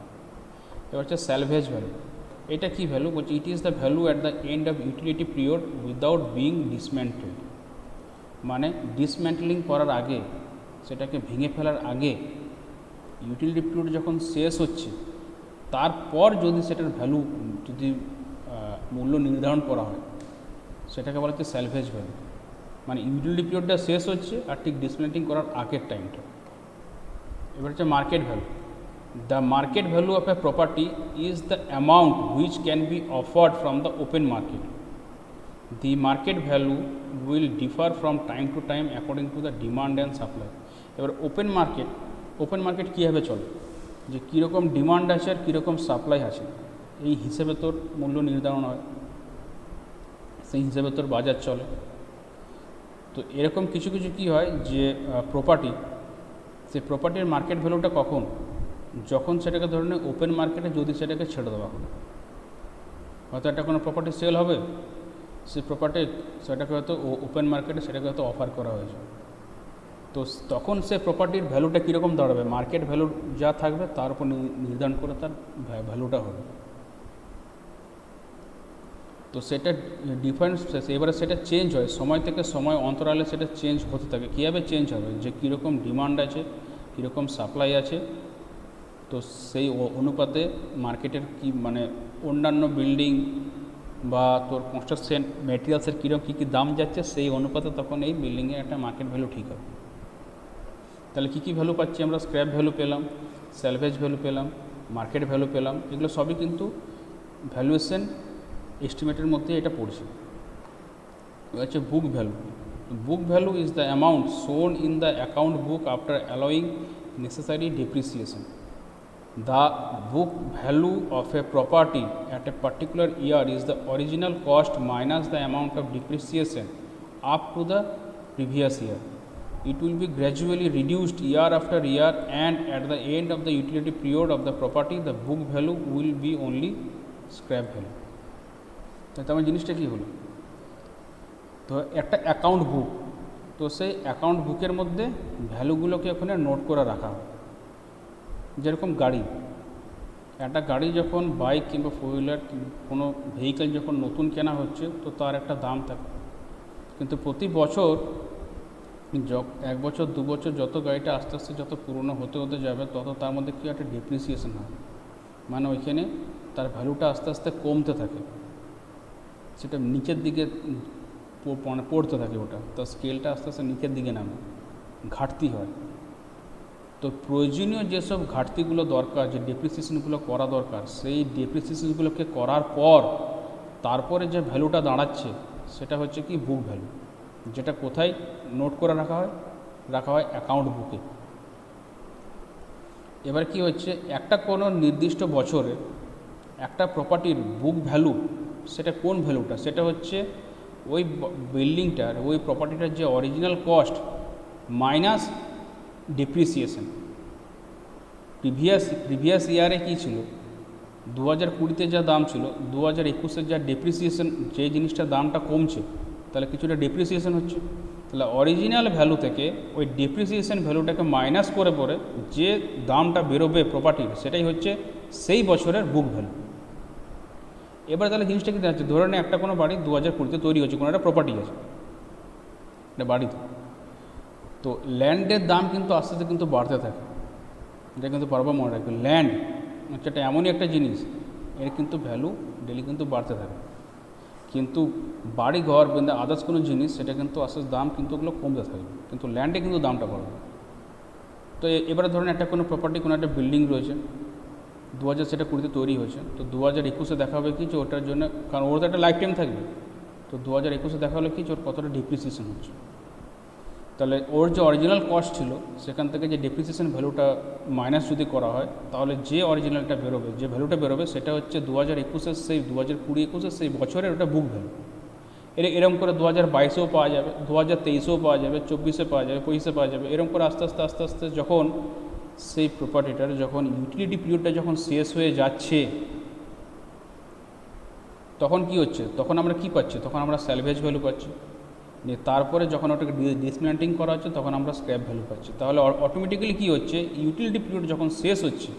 এবার হচ্ছে স্যালভেজ ভ্যালু। এটা কী ভ্যালু বলছে, it is the value at the end of utility period without being dismantled. মানে dismantling করার আগে, সেটাকে ভেঙে ফেলার আগে, ইউটিলিটি পিরিয়ড যখন শেষ হচ্ছে তারপর যদি সেটার ভ্যালু, যদি মূল্য নির্ধারণ করা হয়, সেটাকে বলা হচ্ছে স্যালভেজ ভ্যালু। মানে ইউটিলিটি পিরিয়ডটা শেষ হচ্ছে আর ঠিক ডিসমেন্টিং করার আগের টাইমটা। এবার হচ্ছে market value. The market value of a property is the amount which can be offered from the open market. The market value will differ from time to time according to the demand and supply. এবার open market কীভাবে চলে, যে কীরকম demand আছে আর কীরকম supply আছে, এই হিসেবে তোর মূল্য নির্ধারণ হয়, সেই হিসেবে তোর বাজার চলে। তো এরকম কিছু কিছু কী হয়, যে প্রপার্টি, সেই প্রপার্টির মার্কেট ভ্যালুটা কখন, যখন সেটাকে ধরে নে ওপেন মার্কেটে যদি সেটাকে ছেড়ে দেওয়া হবে, হয়তো একটা কোনো প্রপার্টি সেল হবে, সেই প্রপার্টি সেটাকে হয়তো ওপেন মার্কেটে সেটাকে হয়তো অফার করা হয়েছে। তো তখন সে প্রপার্টির ভ্যালুটা কীরকম দাঁড়াবে, মার্কেট ভ্যালু যা থাকবে তার উপর নির্ধারণ করে তার ভ্যালুটা হবে। তো সেটা ডিফারেন্স, এবারে সেটা চেঞ্জ হয় সময় থেকে সময় অন্তরালে, সেটা চেঞ্জ হতে থাকে। কীভাবে চেঞ্জ হবে, যে কীরকম ডিমান্ড আছে, কীরকম সাপ্লাই আছে, তো সেই অনুপাতে মার্কেটের কি মানে অন্যান্য বিল্ডিং বা তোর কনস্ট্রাকশন ম্যাটেরিয়ালসের কীরকম কী কী দাম যাচ্ছে, সেই অনুপাতে তখন এই বিল্ডিংয়ের একটা মার্কেট ভ্যালু ঠিক হবে। তাহলে কী কী ভ্যালু পাচ্ছি আমরা, স্ক্র্যাপ ভ্যালু পেলাম, স্যালভেজ ভ্যালু পেলাম, মার্কেট ভ্যালু পেলাম, এগুলো সবই কিন্তু ভ্যালুয়েশন এস্টিমেটের মধ্যে এটা পড়ছে। হচ্ছে book value. Book value is the amount শোন in the account book after allowing necessary depreciation. The book value of a property at a particular year is the original cost minus the amount of depreciation up to the previous year. It will be gradually reduced year after year, and at the end of the utility period of the property, the book value will be only scrap value. তো আমার জিনিসটা কী হলো, তো একটা account বুক, তো সেই account বুকের মধ্যে ভ্যালুগুলোকে ওখানে নোট করে রাখা হয়। যেরকম গাড়ি, একটা গাড়ি যখন বাইক কিংবা ফোর হুইলার কোনো ভেহিকেল যখন নতুন কেনা হচ্ছে, তো তার একটা দাম থাকে। কিন্তু প্রতি বছর, এক বছর দু বছর যত গাড়িটা আস্তে আস্তে যত পুরনো হতে হতে যাবে, তত তার মধ্যে কী একটা ডেপ্রিসিয়েশন হয়, মানে ওইখানে তার ভ্যালুটা আস্তে আস্তে কমতে থাকে, সেটা নিচের দিকে পড়তে থাকে, ওটা তার স্কেলটা আস্তে আস্তে নিচের দিকে নামে, ঘাটতি হয়। তো প্রয়োজনীয় যেসব ঘাটতিগুলো দরকার, যে ডেপ্রিসিয়েশনগুলো করা দরকার, সেই ডেপ্রিসিয়েশনগুলোকে করার পর তারপরে যে ভ্যালুটা দাঁড়াচ্ছে, সেটা হচ্ছে কি বুক ভ্যালু, যেটা কোথায় নোট করে রাখা হয় অ্যাকাউন্ট বুকে। এবার কি হচ্ছে, একটা কোনো নির্দিষ্ট বছরে একটা প্রপার্টির বুক ভ্যালু, সেটা কোন ভ্যালুটা, সেটা হচ্ছে ওই বিল্ডিংটার, ওই প্রপার্টিটার যে original cost minus depreciation. Previous ইয়ারে কী ছিল, 2020-তে যা দাম ছিল, 2021-এর যা ডেপ্রিসিয়েশন, যে জিনিসটার দামটা কমছে, তাহলে কিছুটা ডেপ্রিসিয়েশন হচ্ছে। তাহলে অরিজিনাল ভ্যালু থেকে ওই ডেপ্রিসিয়েশন ভ্যালুটাকে মাইনাস করে পরে যে দামটা বেরোবে প্রপার্টির, সেটাই হচ্ছে সেই বছরের বুক ভ্যালু। এবার তাহলে জিনিসটা কী যাচ্ছে, ধরে নে একটা কোনো বাড়ি 2020-তে তৈরি হচ্ছে, কোনো একটা প্রপার্টি আছে, একটা বাড়িতে, তো ল্যান্ডের দাম কিন্তু আস্তে আস্তে কিন্তু বাড়তে থাকে। এটা কিন্তু পারবো মনে রাখবে, ল্যান্ড হচ্ছে এটা এমনই একটা জিনিস, এর কিন্তু ভ্যালু ডেলি কিন্তু বাড়তে থাকে। কিন্তু বাড়ি ঘর কিংবা আদার্স কোনো জিনিস, সেটা কিন্তু আস্তে আস্তে দাম কিন্তু ওগুলো কমতে থাকবে, কিন্তু ল্যান্ডে কিন্তু দামটা বাড়বে। তো এবারে ধরুন একটা কোনো প্রপার্টি, কোনো একটা বিল্ডিং রয়েছে, 2000 সেটা 20 তৈরি হয়েছে, তো 2021 দেখা হবে কি যে ওটার জন্য, কারণ ওর তো একটা লাইফ টাইম থাকবে, তো 2021 দেখা হলো কি যে ওর কতটা ডিপ্রিসিয়েশন হচ্ছে। তাহলে ওর যে অরিজিনাল কস্ট ছিল সেখান থেকে যে ডেপ্রিসিয়েশন ভ্যালুটা মাইনাস যদি করা হয়, তাহলে যে অরিজিনালটা বেরোবে, যে ভ্যালুটা বেরোবে সেটা হচ্ছে 2021 সেই 2020-21 সেই বছরের ওটা বুক ভ্যালু। এরকম করে 2022-এও পাওয়া যাবে, 2023-এও পাওয়া যাবে, 24-এ পাওয়া যাবে, 25-এ পাওয়া যাবে, এরকম করে আস্তে আস্তে আস্তে আস্তে যখন সেই প্রপার্টিটার যখন ইউটিলিটি পিরিয়ডটা যখন শেষ হয়ে যাচ্ছে, তখন কি হচ্ছে, তখন আমরা কি পাচ্ছি, তখন আমরা স্যালভেজ ভ্যালু পাচ্ছি। তারপরে যখন ওটাকে ডিসমেন্টলিং করা হচ্ছে তখন আমরা স্ক্র্যাপ ভ্যালু পাচ্ছি। তাহলে অটোমেটিক্যালি কী হচ্ছে, ইউটিলিটি পিরিয়ড যখন শেষ হচ্ছে,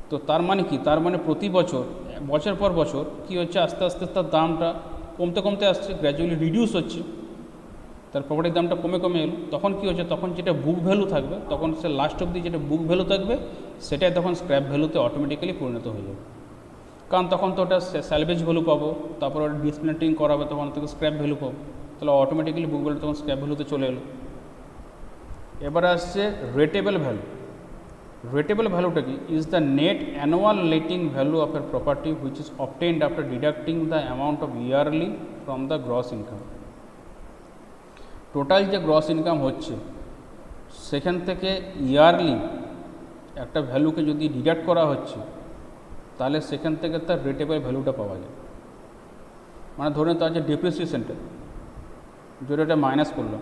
তো তার মানে কি, তার মানে প্রতি বছর বছর পর বছর কী হচ্ছে, আস্তে আস্তে তার দামটা কমতে কমতে আসছে, গ্র্যাজুয়ালি রিডিউস হচ্ছে, তার প্রপার্টির দামটা কমে কমে এলো। তখন কী হচ্ছে, তখন যেটা বুক ভ্যালু থাকবে, তখন সে লাস্ট অবধি যেটা বুক ভ্যালু থাকবে সেটাই তখন স্ক্র্যাপ ভ্যালুতে অটোমেটিক্যালি পরিণত হয়ে যাবে। কারণ তখন তো ওটা স্যালভেজ ভ্যালু পাবো, তারপর ওটা ডিসমেন্টলিং করাবে, তখন থেকে স্ক্র্যাপ ভ্যালু পাবো, তাহলে অটোমেটিক্যালি বুক ভ্যালু তখন স্ক্র্যাপ ভ্যালুতে চলে এলো। এবারে আসছে রেটেবল ভ্যালু। রেটেবল ভ্যালুটা কি, is the net annual letting value of এর property which is obtained after deducting the amount of yearly from the gross income. Total যে গ্রস ইনকাম হচ্ছে সেখান থেকে ইয়ারলি একটা ভ্যালুকে যদি ডিডাক্ট করা হচ্ছে, তাহলে সেখান থেকে তার রেটেবল ভ্যালুটা পাওয়া যায়। মানে ধরুন তার যে ডেপ্রিসিয়েশনটা, যদি এটা মাইনাস করলাম,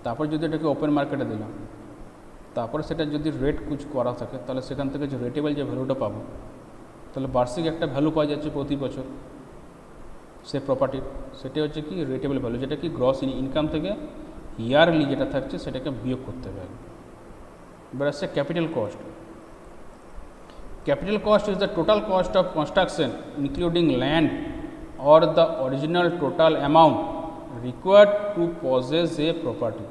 তারপর যদি এটাকে ওপেন মার্কেটে দিলাম, তারপরে সেটা যদি রেট কুচ করা থাকে, তাহলে সেখান থেকে যে রেটেবল যে ভ্যালুটা পাবো, তাহলে বার্ষিক একটা ভ্যালু পাওয়া যাচ্ছে প্রতি বছর সে প্রপার্টির, সেটা হচ্ছে কি রেটেবল ভ্যালু, যেটা কি গ্রস ইনকাম থেকে ইয়ারলি যেটা থাকছে সেটাকে বিয়োগ করতে হবে। এবার আসছে capital cost. Capital cost is the total cost of construction including land or the original total amount required to possess a property.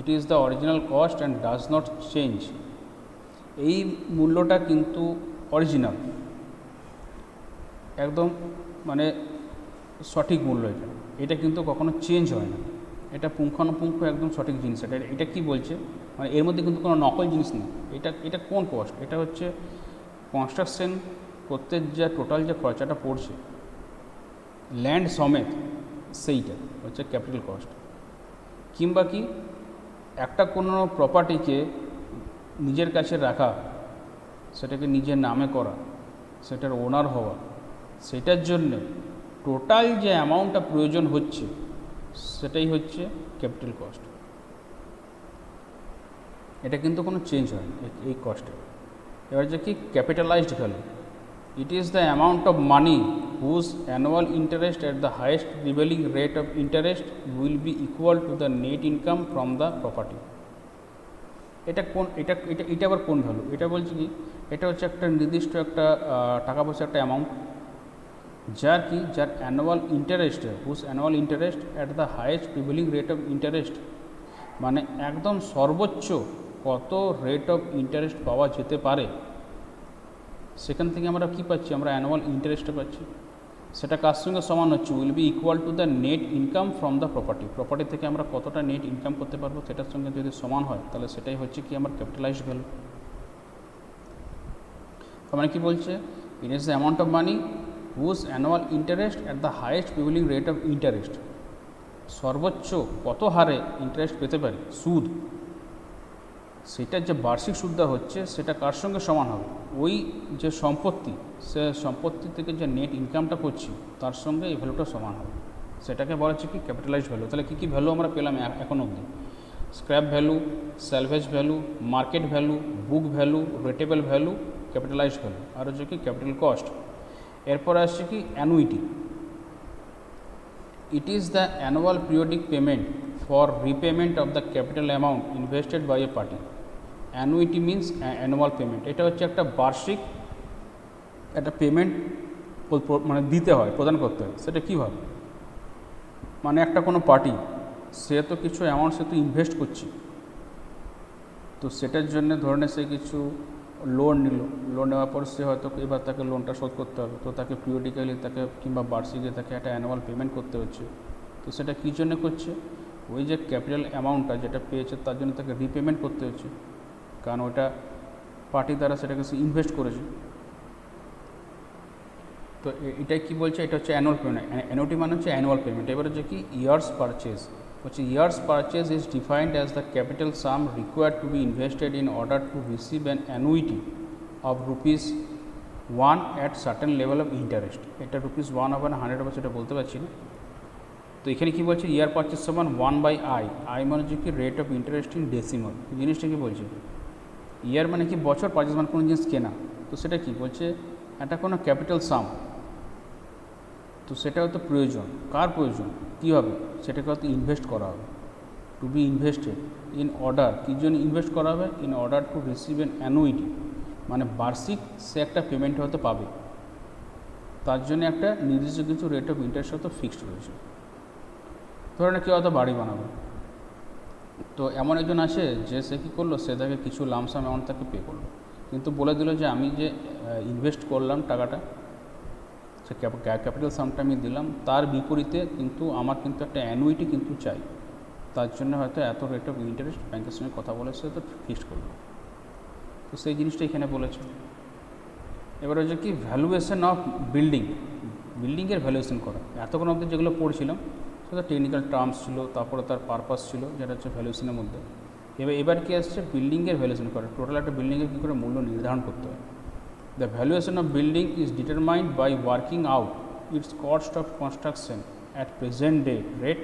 It is the original cost and does not change. এই মূল্যটা কিন্তু original, একদম মানে সঠিক মূল্য, এটা কিন্তু কখনো চেঞ্জ হয় না, এটা পুঙ্খানুপুঙ্খ একদম সঠিক জিনিস। এটা কি বলছে, মানে এর মধ্যে কিন্তু কোনো নকল জিনিস নেই। এটা কোন কস্ট, এটা হচ্ছে কনস্ট্রাকশন করতে যা টোটাল যে খরচাটা পড়ছে ল্যান্ড সমেত, সেইটা হচ্ছে ক্যাপিটাল কস্ট। কিংবা কি একটা কোনো প্রপার্টিকে নিজের কাছে রাখা, সেটাকে নিজের নামে করা, সেটার ওনার হওয়া, সেটার জন্য টোটাল যে অ্যামাউন্টটা প্রয়োজন হচ্ছে সেটাই হচ্ছে ক্যাপিটাল কস্ট। এটা কিন্তু কোনো চেঞ্জ হয় না এই কস্টে। এবার যে কি capitalised value, it is the amount of money whose annual interest at the highest prevailing rate of interest will be equal to the net income from the property. এটা কোন, এটা আবার কোন ভ্যালু, এটা বলছে কি, এটা হচ্ছে একটা নির্দিষ্ট একটা টাকা পয়সা একটা অ্যামাউন্ট, যার annual interest, whose annual interest at the highest prevailing rate of interest, মানে একদম সর্বোচ্চ কত রেট অফ ইন্টারেস্ট পাওয়া যেতে পারে, সেখান থেকে আমরা কি পাচ্ছি, আমরা অ্যানুয়াল ইন্টারেস্টটা পাচ্ছি। সেটা কার সঙ্গে সমান হচ্ছে, will be equal to the net income from the property থেকে আমরা কতটা নেট ইনকাম করতে পারবো সেটার সঙ্গে যদি সমান হয়, তাহলে সেটাই হচ্ছে কি আমার ক্যাপিটালাইজড ভ্যালু। মানে কি বলছে, it is the amount of money whose annual interest at the highest prevailing rate of interest, সর্বোচ্চ কত হারে ইন্টারেস্ট পেতে পারি, সুদ, সেটার যে বার্ষিক সুদটা হচ্ছে সেটা কার সঙ্গে সমান হবে, ওই যে সম্পত্তি, সে সম্পত্তি থেকে যে নেট ইনকামটা করছি তার সঙ্গে এই ভ্যালুটা সমান হবে, সেটাকে বলা হচ্ছে কি ক্যাপিটালাইজড ভ্যালু। তাহলে কী ভ্যালু আমরা পেলাম এখন অবধি, scrap value, salvage value, market value, book value, rateable value, capitalised value, আর হচ্ছে কি ক্যাপিটাল কস্ট। এরপরে আসছে কি annuity. It is the annual periodic payment for repayment of the capital amount invested by a party. Annuity means annual payment, এটা হচ্ছে একটা বার্ষিক একটা পেমেন্ট মানে দিতে হয়, প্রদান করতে হয়। সেটা কীভাবে, মানে একটা কোনো পার্টি সে তো কিছু অ্যামাউন্ট সে তো ইনভেস্ট করছে, তো সেটার জন্য ধরনে সে কিছু লোন নিল, লোন নেওয়ার পর সে হয়তো এবার তাকে লোনটা শোধ করতে হবে, তো তাকে পিরিয়ডিক্যালি তাকে কিংবা বার্ষিকে তাকে একটা অ্যানুয়াল পেমেন্ট করতে হচ্ছে। তো সেটা কী জন্য করছে, ওই যে ক্যাপিটাল অ্যামাউন্টটা যেটা পেয়েছে তার জন্য তাকে রিপেমেন্ট করতে হচ্ছে, কারণ ওটা পার্টি দ্বারা সেটাকে সে ইনভেস্ট করেছে। তো এটাই কী বলছে, এটা হচ্ছে অ্যানুয়াল পেমেন্ট। অ্যানুইটি মানে হচ্ছে অ্যানুয়াল পেমেন্ট। এবার হচ্ছে কি ইয়ার্স পারচেজ হচ্ছে, years purchase is defined as the capital sum required to be invested in order to receive an annuity of ₹1 at certain level of interest. এটা ₹1 হবে না 100 হবে সেটা বলতে পারছি না। তো এখানে কী বলছে, ইয়ার পারচেজ সমান 1/i, আই মানে হচ্ছে কি rate of interest in decimal. জিনিসটা কি বলছে, ইয়ার মানে কি বছর, পারচেজ মানে কোনো জিনিস কেনা। তো সেটা কি বলছে, এটা কোনো ক্যাপিটাল সাম, তো সেটা হয়তো প্রয়োজন। কার প্রয়োজন, কীভাবে, সেটাকে হয়তো ইনভেস্ট করা হবে। To be invested in order, কী জন্য ইনভেস্ট করা হবে, in order to receive an annuity, মানে বার্ষিক সে একটা পেমেন্ট হয়তো পাবে, তার জন্য একটা নির্দিষ্ট কিছু রেট অফ ইন্টারেস্ট হয়তো ফিক্সড রয়েছে। ধরে না কেউ হয়তো বাড়ি বানাবে, তো এমন একজন আছে যে সে কী করলো, সে তাকে কিছু লামসাম অ্যামাউন্ট তাকে পে করলো, কিন্তু বলে দিল যে আমি যে ইনভেস্ট করলাম টাকাটা, সে ক্যাপিটাল সামটা আমি দিলাম, তার বিপরীতে কিন্তু আমার কিন্তু একটা অ্যানুইটি কিন্তু চাই, তার জন্য হয়তো এত রেট অফ ইন্টারেস্ট ব্যাংকের সঙ্গে কথা বলেছে, তো ফিক্সড করলো। তো সেই জিনিসটা এখানে বলেছে। এবার হচ্ছে কি ভ্যালুয়েশন অফ বিল্ডিং, বিল্ডিংয়ের ভ্যালুয়েশন করা। এতক্ষণ অবধি যেগুলো পড়ছিলাম সেটা টেকনিক্যাল টার্মস ছিল, তারপরে তার পারপাস ছিল, যেটা হচ্ছে ভ্যালুয়েশনের মধ্যে। এবার কি আসছে, বিল্ডিংয়ের ভ্যালুয়েশন করা। টোটাল একটা বিল্ডিংয়ের কী করে মূল্য নির্ধারণ করতে হয়। The valuation of building is determined by working out its cost of construction at present day rate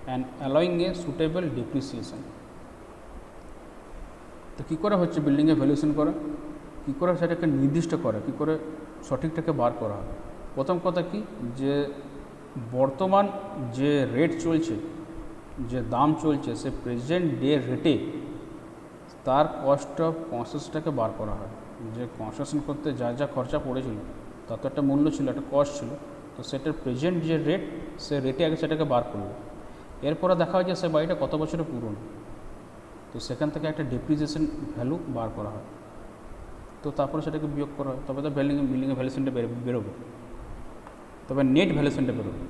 and allowing a suitable depreciation. তো কী করে হচ্ছে বিল্ডিংয়ের ভ্যালুয়েশন করা, কী করে সেটাকে নির্দিষ্ট করা, কী করে সঠিকটাকে বার করা হবে। প্রথম কথা কি, যে বর্তমান যে রেট চলছে, যে দাম চলছে, সে প্রেজেন্ট ডে রেটে তার কস্ট অফ কনস্ট্রাকশনটাকে বার করা হয়। যে কনস্ট্রাকশন করতে যা যা খরচা পড়েছিল তার তো একটা মূল্য ছিল, একটা কস্ট ছিল, তো সেটার প্রেজেন্ট যে রেট, সে রেটে আগে সেটাকে বার করবে। এরপরে দেখা হয় যে সে বাড়িটা কত বছরের পুরনো, তো সেখান থেকে একটা ডেপ্রিসিয়েশন ভ্যালু বার করা হয়, তো তারপরে সেটাকে বিয়োগ করা হয়, তবে তো বিল্ডিংয়ের ভ্যালুয়েশনটা বেরোবে, তবে নেট ভ্যালুয়েশনটা বেরোবে।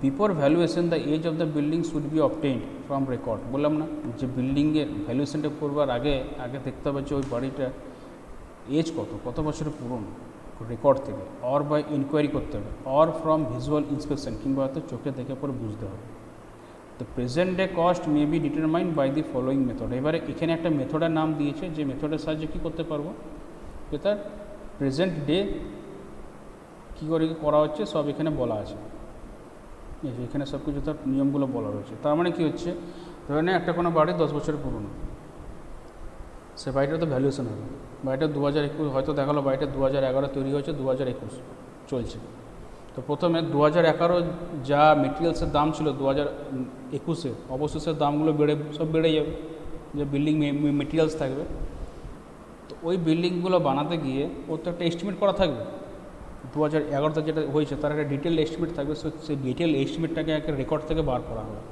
Before valuation the age of the building should be obtained from record. বললাম না যে বিল্ডিংয়ের ভ্যালুয়েশনটা করবার আগে দেখতে হবে যে ওই বাড়িটা এজ কত বছরের পুরনো, রেকর্ড থেকে, অর বাই ইনকোয়ারি করতে হবে, অর ফ্রম ভিজুয়াল ইন্সপেকশন, কিংবা হয়তো চোখে দেখে পরে বুঝতে হবে। তো present day cost may be determined by the following method. এবারে এখানে একটা মেথডের নাম দিয়েছে, যে মেথডের সাহায্যে কী করতে পারবো, যে তার প্রেজেন্ট ডে কী করে করা হচ্ছে সব এখানে বলা আছে। এখানে সব কিছু তার নিয়মগুলো বলা রয়েছে। তার মানে কী হচ্ছে, ধরে নেয় একটা কোনো বাড়ি 10 বছরের পুরনো, সে বাড়িটার তো ভ্যালুয়েশন হবে। বাড়িটা 2021 হয়তো দেখালো বাড়িটা 2011 তৈরি হয়েছে, 2021 চলছে। তো প্রথমে 2011 যা মেটেরিয়ালসের দাম ছিল 2021-এ, অবশেষের দামগুলো বেড়ে যাবে, যে বিল্ডিং মেটেরিয়ালস থাকবে। তো ওই বিল্ডিংগুলো বানাতে গিয়ে ওর তো একটা এস্টিমেট করা থাকবে, 2011-তে যেটা হয়েছে তার একটা ডিটেল এস্টিমেট থাকবে। সেই ডিটেল এস্টিমেটটাকে একটা রেকর্ড থেকে বার করা হবে,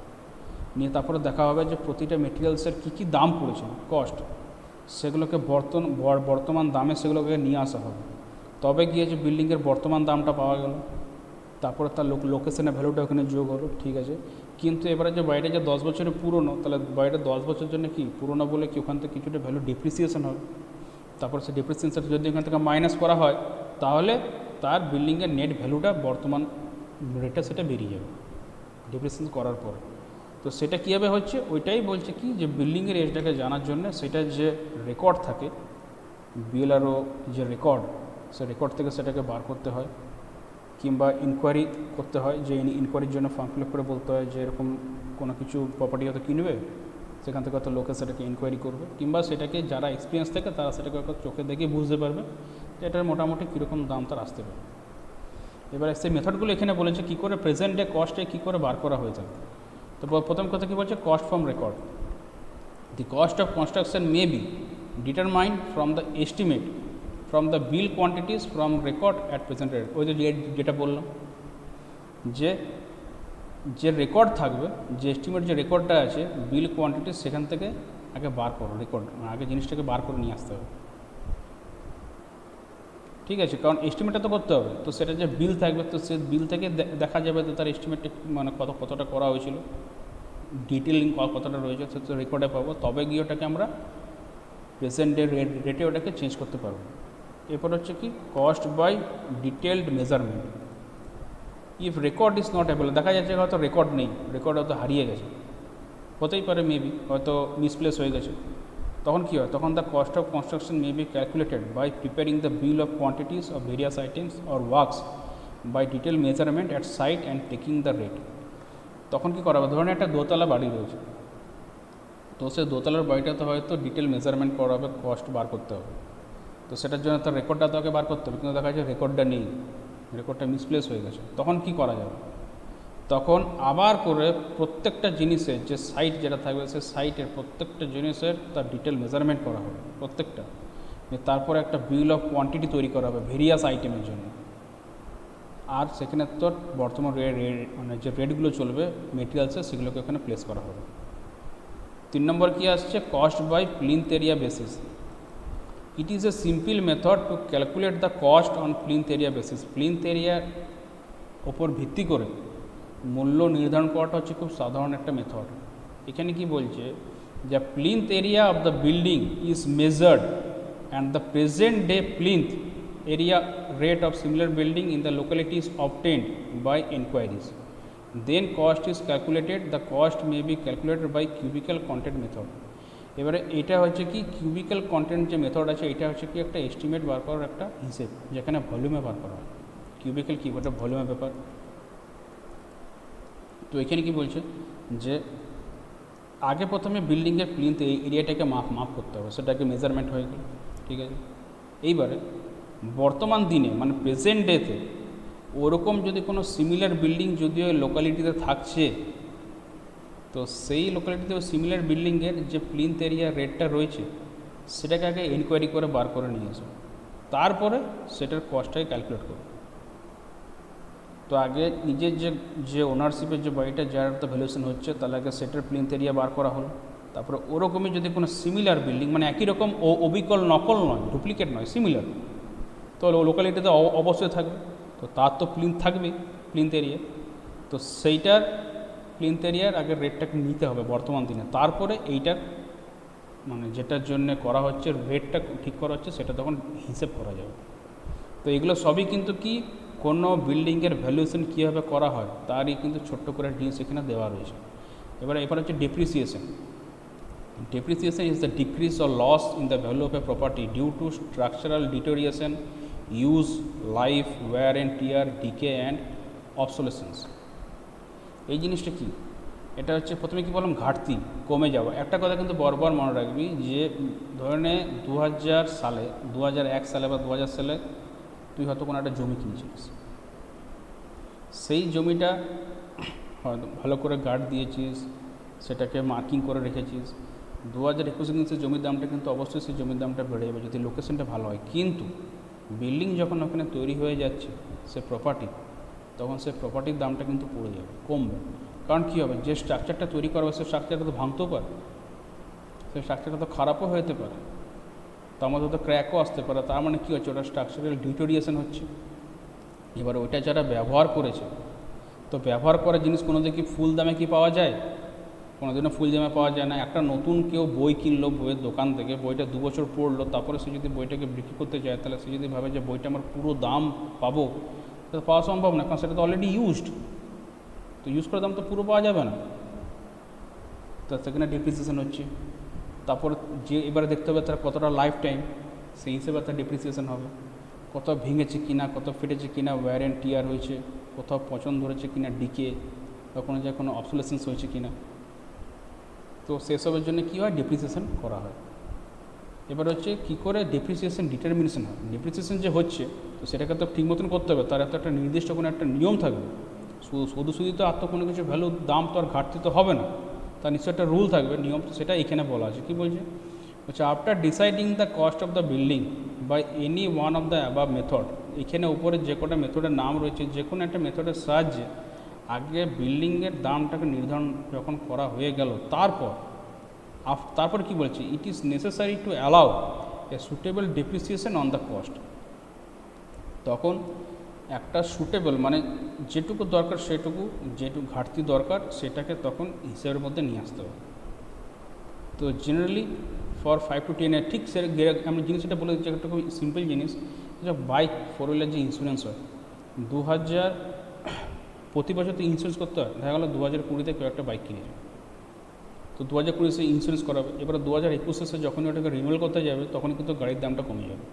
নিয়ে তারপরে দেখা হবে যে প্রতিটা মেটেরিয়ালসের কী কী দাম পড়েছে, কস্ট, সেগুলোকে বর্তমান দামে সেগুলোকে নিয়ে আসা হবে। তবে গিয়ে যে বিল্ডিংয়ের বর্তমান দামটা পাওয়া গেল, তারপরে তার লোকেশনের ভ্যালুটা ওখানে যোগ হলো, ঠিক আছে। কিন্তু এবারে যে বাড়িটা যে 10 বছরের পুরনো, তাহলে বাড়িটা 10 বছরের জন্য কি পুরনো বলে কি ওখান থেকে কিছুটা ভ্যালু ডেপ্রিসিয়েশন হবে। তারপর সেই ডেপ্রিসিয়েশন যদি ওখান থেকে মাইনাস করা হয়, তাহলে তার বিল্ডিংয়ের নেট ভ্যালুটা বর্তমান রেটটা সেটা বেরিয়ে যাবে ডেপ্রিসিয়েশন করার পর। তো সেটা কীভাবে হচ্ছে, ওইটাই বলছে কি, যে বিল্ডিংয়ের এজটাকে জানার জন্য সেটা যে রেকর্ড থাকে, বিএলআরও যে রেকর্ড, সে রেকর্ড থেকে সেটাকে বার করতে হয়, কিংবা ইনকোয়ারি করতে হয়। যে ইনকোয়ারির জন্য ফর্ম ফিল আপ করে বলতে হয় যে এরকম কোনো কিছু প্রপার্টি হয়তো কিনবে, সেখান থেকে হয়তো লোকে সেটাকে ইনকোয়ারি করবে, কিংবা সেটাকে যারা এক্সপিরিয়েন্স থাকে তারা সেটাকে চোখে দেখে বুঝতে পারবে যে এটার মোটামুটি কীরকম দাম তার আসতে পারে। এবারে সেই মেথডগুলো এখানে বলেছে কী করে প্রেজেন্ট ডে কস্টে কী করে বার করা হয়ে থাকে। তো প্রথম কথা কী বলছে, cost from record. The cost of construction may be determined from the estimate from the bill quantities from record at present rate. ওই যেটা বললাম, যে রেকর্ড থাকবে, যে এস্টিমেট যে রেকর্ডটা আছে বিল কোয়ান্টিটিস, সেখান থেকে আগে বার করো রেকর্ড, আগে জিনিসটাকে বার করে নিয়ে আসতে হবে, ঠিক আছে। কারণ এস্টিমেটটা তো করতে হবে, তো সেটা যে বিল থাকবে, তো সে বিল থেকে দেখা যাবে তো তার এস্টিমেটটা মানে কতটা করা হয়েছিল, ডিটেলিং কতটা রয়েছে সেটা রেকর্ডে পাবো, তবে গিয়ে ওটাকে আমরা প্রেজেন্ট ডে রেটে ওটাকে চেঞ্জ করতে পারবো। এরপর হচ্ছে কি cost by detailed measurement. If record is not available, দেখা যাচ্ছে হয়তো রেকর্ড নেই, রেকর্ড হয়তো হারিয়ে গেছে, হতেই পারে মেবি হয়তো মিসপ্লেস হয়ে গেছে, তখন কী হয়, তখন the cost of construction may be calculated by preparing the bill of quantities of various items or works by detail measurement at site and taking the rate. তখন কী করা হবে, ধরুন একটা দোতলা বাড়ি রয়েছে, তো সে দোতলার বাড়িটাতে হয়তো ডিটেল মেজারমেন্ট করা হবে, কস্ট বার করতে হবে, তো সেটার জন্য তার রেকর্ডটা তাকে বার করতে হবে, কিন্তু দেখা যাচ্ছে রেকর্ডটা নেই, রেকর্ডটা মিসপ্লেস হয়ে গেছে, তখন কি করা যাবে, তখন আবার করে প্রত্যেকটা জিনিসের যে সাইট যেটা থাকবে সে সাইটের প্রত্যেকটা জিনিসের তার ডিটেল মেজারমেন্ট করা হবে প্রত্যেকটা, তারপরে একটা বিল অফ কোয়ান্টিটি তৈরি করা হবে ভেরিয়াস আইটেমের জন্য, আর সেখানে তো বর্তমান মানে যে রেটগুলো চলবে মেটেরিয়ালসে সেগুলোকে ওখানে প্লেস করা হবে। 3 নম্বর কী আসছে, cost by plinth area basis. It is a simple method to calculate the cost on plinth area basis. Plinth এরিয়ার ওপর ভিত্তি করে মূল্য নির্ধারণ করাটা হচ্ছে খুব সাধারণ একটা মেথড। এখানে কি বলছে যে plinth area of the building is measured and the present day plinth area rate of similar building in the locality is obtained by inquiries. Then cost is calculated. The cost may be calculated by cubical content method. এবারে এটা হচ্ছে কি cubicle content যে method আছে এটা হচ্ছে কি একটা এস্টিমেট বার করার একটা হিসেব, যেখানে ভলিউমে বার করা হয়। কিউবিক্যাল কি, ওটা ভলিউমের ব্যাপার। তো এখানে কি বলছে যে আগে প্রথমে বিল্ডিংয়ের প্লিন্থ এরিয়াটাকে মাপ করতে হবে, সেটাকে মেজারমেন্ট হয়ে গেল, ঠিক আছে। এইবারে বর্তমান দিনে মানে প্রেজেন্ট ডেতে ওরকম যদি কোনো সিমিলার বিল্ডিং যদিও লোকালিটিতে থাকছে, তো সেই লোকালিটিতে সিমিলার বিল্ডিংয়ের যে প্লিন্থ এরিয়া রেটটা রয়েছে সেটাকে আগে এনকোয়ারি করে বার করে নিয়ে আসো, তারপরে সেটার কস্টটাকে ক্যালকুলেট করো। তো আগে নিজের যে ওনারশিপের যে বাড়িটা যার তো ভ্যালুয়েশন হচ্ছে তাহলে আগে সেটার প্লিন্থ এরিয়া বার করা হলো, তারপরে ওরকমই যদি কোনো সিমিলার বিল্ডিং মানে একই রকম অবিকল নকল নয়, ডুপ্লিকেট নয়, সিমিলার, তো লোকালিটিতে অবশ্যই থাকবে, তো তার তো প্লিন্থ থাকবেই, প্লিন্থ এরিয়া, তো সেইটার প্লিন্থ এরিয়ার আগে রেটটাকে নিতে হবে বর্তমান দিনে, তারপরে এইটার মানে যেটার জন্য করা হচ্ছে রেটটা ঠিক করা হচ্ছে সেটা তখন হিসেব করা যাবে। তো এগুলো সবই কিন্তু কি কোনো বিল্ডিংয়ের ভ্যালুয়েশন কীভাবে করা হয় তারই কিন্তু ছোট্ট করে জিনিস এখানে দেওয়া রয়েছে। এবার হচ্ছে depreciation. Depreciation is the decrease or loss in the value of a property due to structural deterioration, use, life, wear and tear, decay and obsolescence. এই জিনিসটা কি, এটা হচ্ছে প্রথমে কি বললাম ঘাটতি, কমে যাওয়া। একটা কথা কিন্তু বরাবর মনে রাখবি যে ধরনে 2001 সালে বা 2000 সালে তুই হয়তো কোনো একটা জমি কিনেছিস, সেই জমিটা হয়তো ভালো করে গার্ড দিয়েছিস, সেটাকে মার্কিং করে রেখেছিস, 2021 কিনছে জমির দামটা কিন্তু অবশ্যই সেই জমির দামটা বেড়ে যাবে যদি লোকেশনটা ভালো হয়, কিন্তু বিল্ডিং যখন ওখানে তৈরি হয়ে যাচ্ছে সে প্রপার্টি, তখন সে প্রপার্টির দামটা কিন্তু পড়ে যাবে, কমবে। কারণ কী হবে, যে স্ট্রাকচারটা তৈরি করা হবে সে স্ট্রাকচারটা তো ভাঙতেও পারে, সেই স্ট্রাকচারটা তো খারাপও হতে পারে, তার মধ্যে তো ক্র্যাকও আসতে পারে, তার মানে কী হচ্ছে, ওটা স্ট্রাকচারাল ডিটোরিয়েশন হচ্ছে। এবার ওইটা যারা ব্যবহার করেছে, তো ব্যবহার করা জিনিস কোনো দিকে ফুল দামে কি পাওয়া যায়, কোনোদিনও ফুল দামে পাওয়া যায় না। একটা নতুন কেউ বই কিনলো বইয়ের দোকান থেকে, বইটা 2 বছর পড়লো, তারপরে সে যদি বইটাকে বিক্রি করতে চায় তাহলে সে যদি ভাবে যে বইটা আমার পুরো দাম পাবো, তো পাওয়া সম্ভব না, কারণ সেটা তো অলরেডি ইউজড, তো ইউজ করার দাম তো পুরো পাওয়া যাবে না, তো সেখানে ডিপ্রিসিয়েশন হচ্ছে। তারপর যে এবারে দেখতে হবে তার কতটা লাইফ টাইম, সেই হিসেবে তার ডিপ্রিসিয়েশন হবে, কত ভেঙেছে কিনা, কত ফেটেছে কিনা, ওয়্যার অ্যান্ড টিয়ার হয়েছে, কোথাও পচন ধরেছে কিনা, ডিকে বা কোনো জায়গায় কোনো অবসোলেসেন্স হয়েছে কিনা, তো সেসবের জন্য কী হয়, ডেপ্রিসিয়েশন করা হয়। এবার হচ্ছে কী করে ডেপ্রিসিয়েশন ডিটারমিনেশন হয়, ডেপ্রিসিয়েশন যে হচ্ছে তো সেটাকে তো ঠিক মতন করতে হবে, তার তো একটা নির্দিষ্ট কোনো একটা নিয়ম থাকবে, শুধু তো আর তো কোনো কিছু ভ্যালু দাম তো আর ঘাটতি তো হবে না, তার নিশ্চয় একটা রুল থাকবে, নিয়ম, সেটা এখানে বলা আছে। কী বলছে, after deciding the cost of the building by any one of the above method, এখানে উপরে যে কটা মেথডের নাম রয়েছে যে কোনো একটা মেথডের সাহায্যে আগে বিল্ডিংয়ের দামটাকে নির্ধারণ যখন করা হয়ে গেল, তারপর কি বলছে, it is necessary to allow A suitable depreciation on the cost, তখন একটা সুটেবল মানে যেটুকু দরকার সেটুকু, যেটুকু ঘাটতি দরকার সেটাকে তখন হিসেবের মধ্যে নিয়ে আসতে হবে। তো জেনারেলি ফর 5 to 10 ইয়ার, ঠিক সে আমি জিনিসটা বলে দিচ্ছি, একটা খুব সিম্পল জিনিস, যে বাইক 4 হুইলার যে ইন্স্যুরেন্স হয় 2000 প্রতি বছর তো ইন্স্যুরেন্স করতে হয়। দেখা গেলো 2020-তে কেউ একটা বাইক কিনেছে, তো 2020 ইন্স্যুরেন্স করাবে। এবার 2021 যখনই ওটাকে রিনিউয়াল করতে যাবে তখনই কিন্তু গাড়ির দামটা কমে যাবে।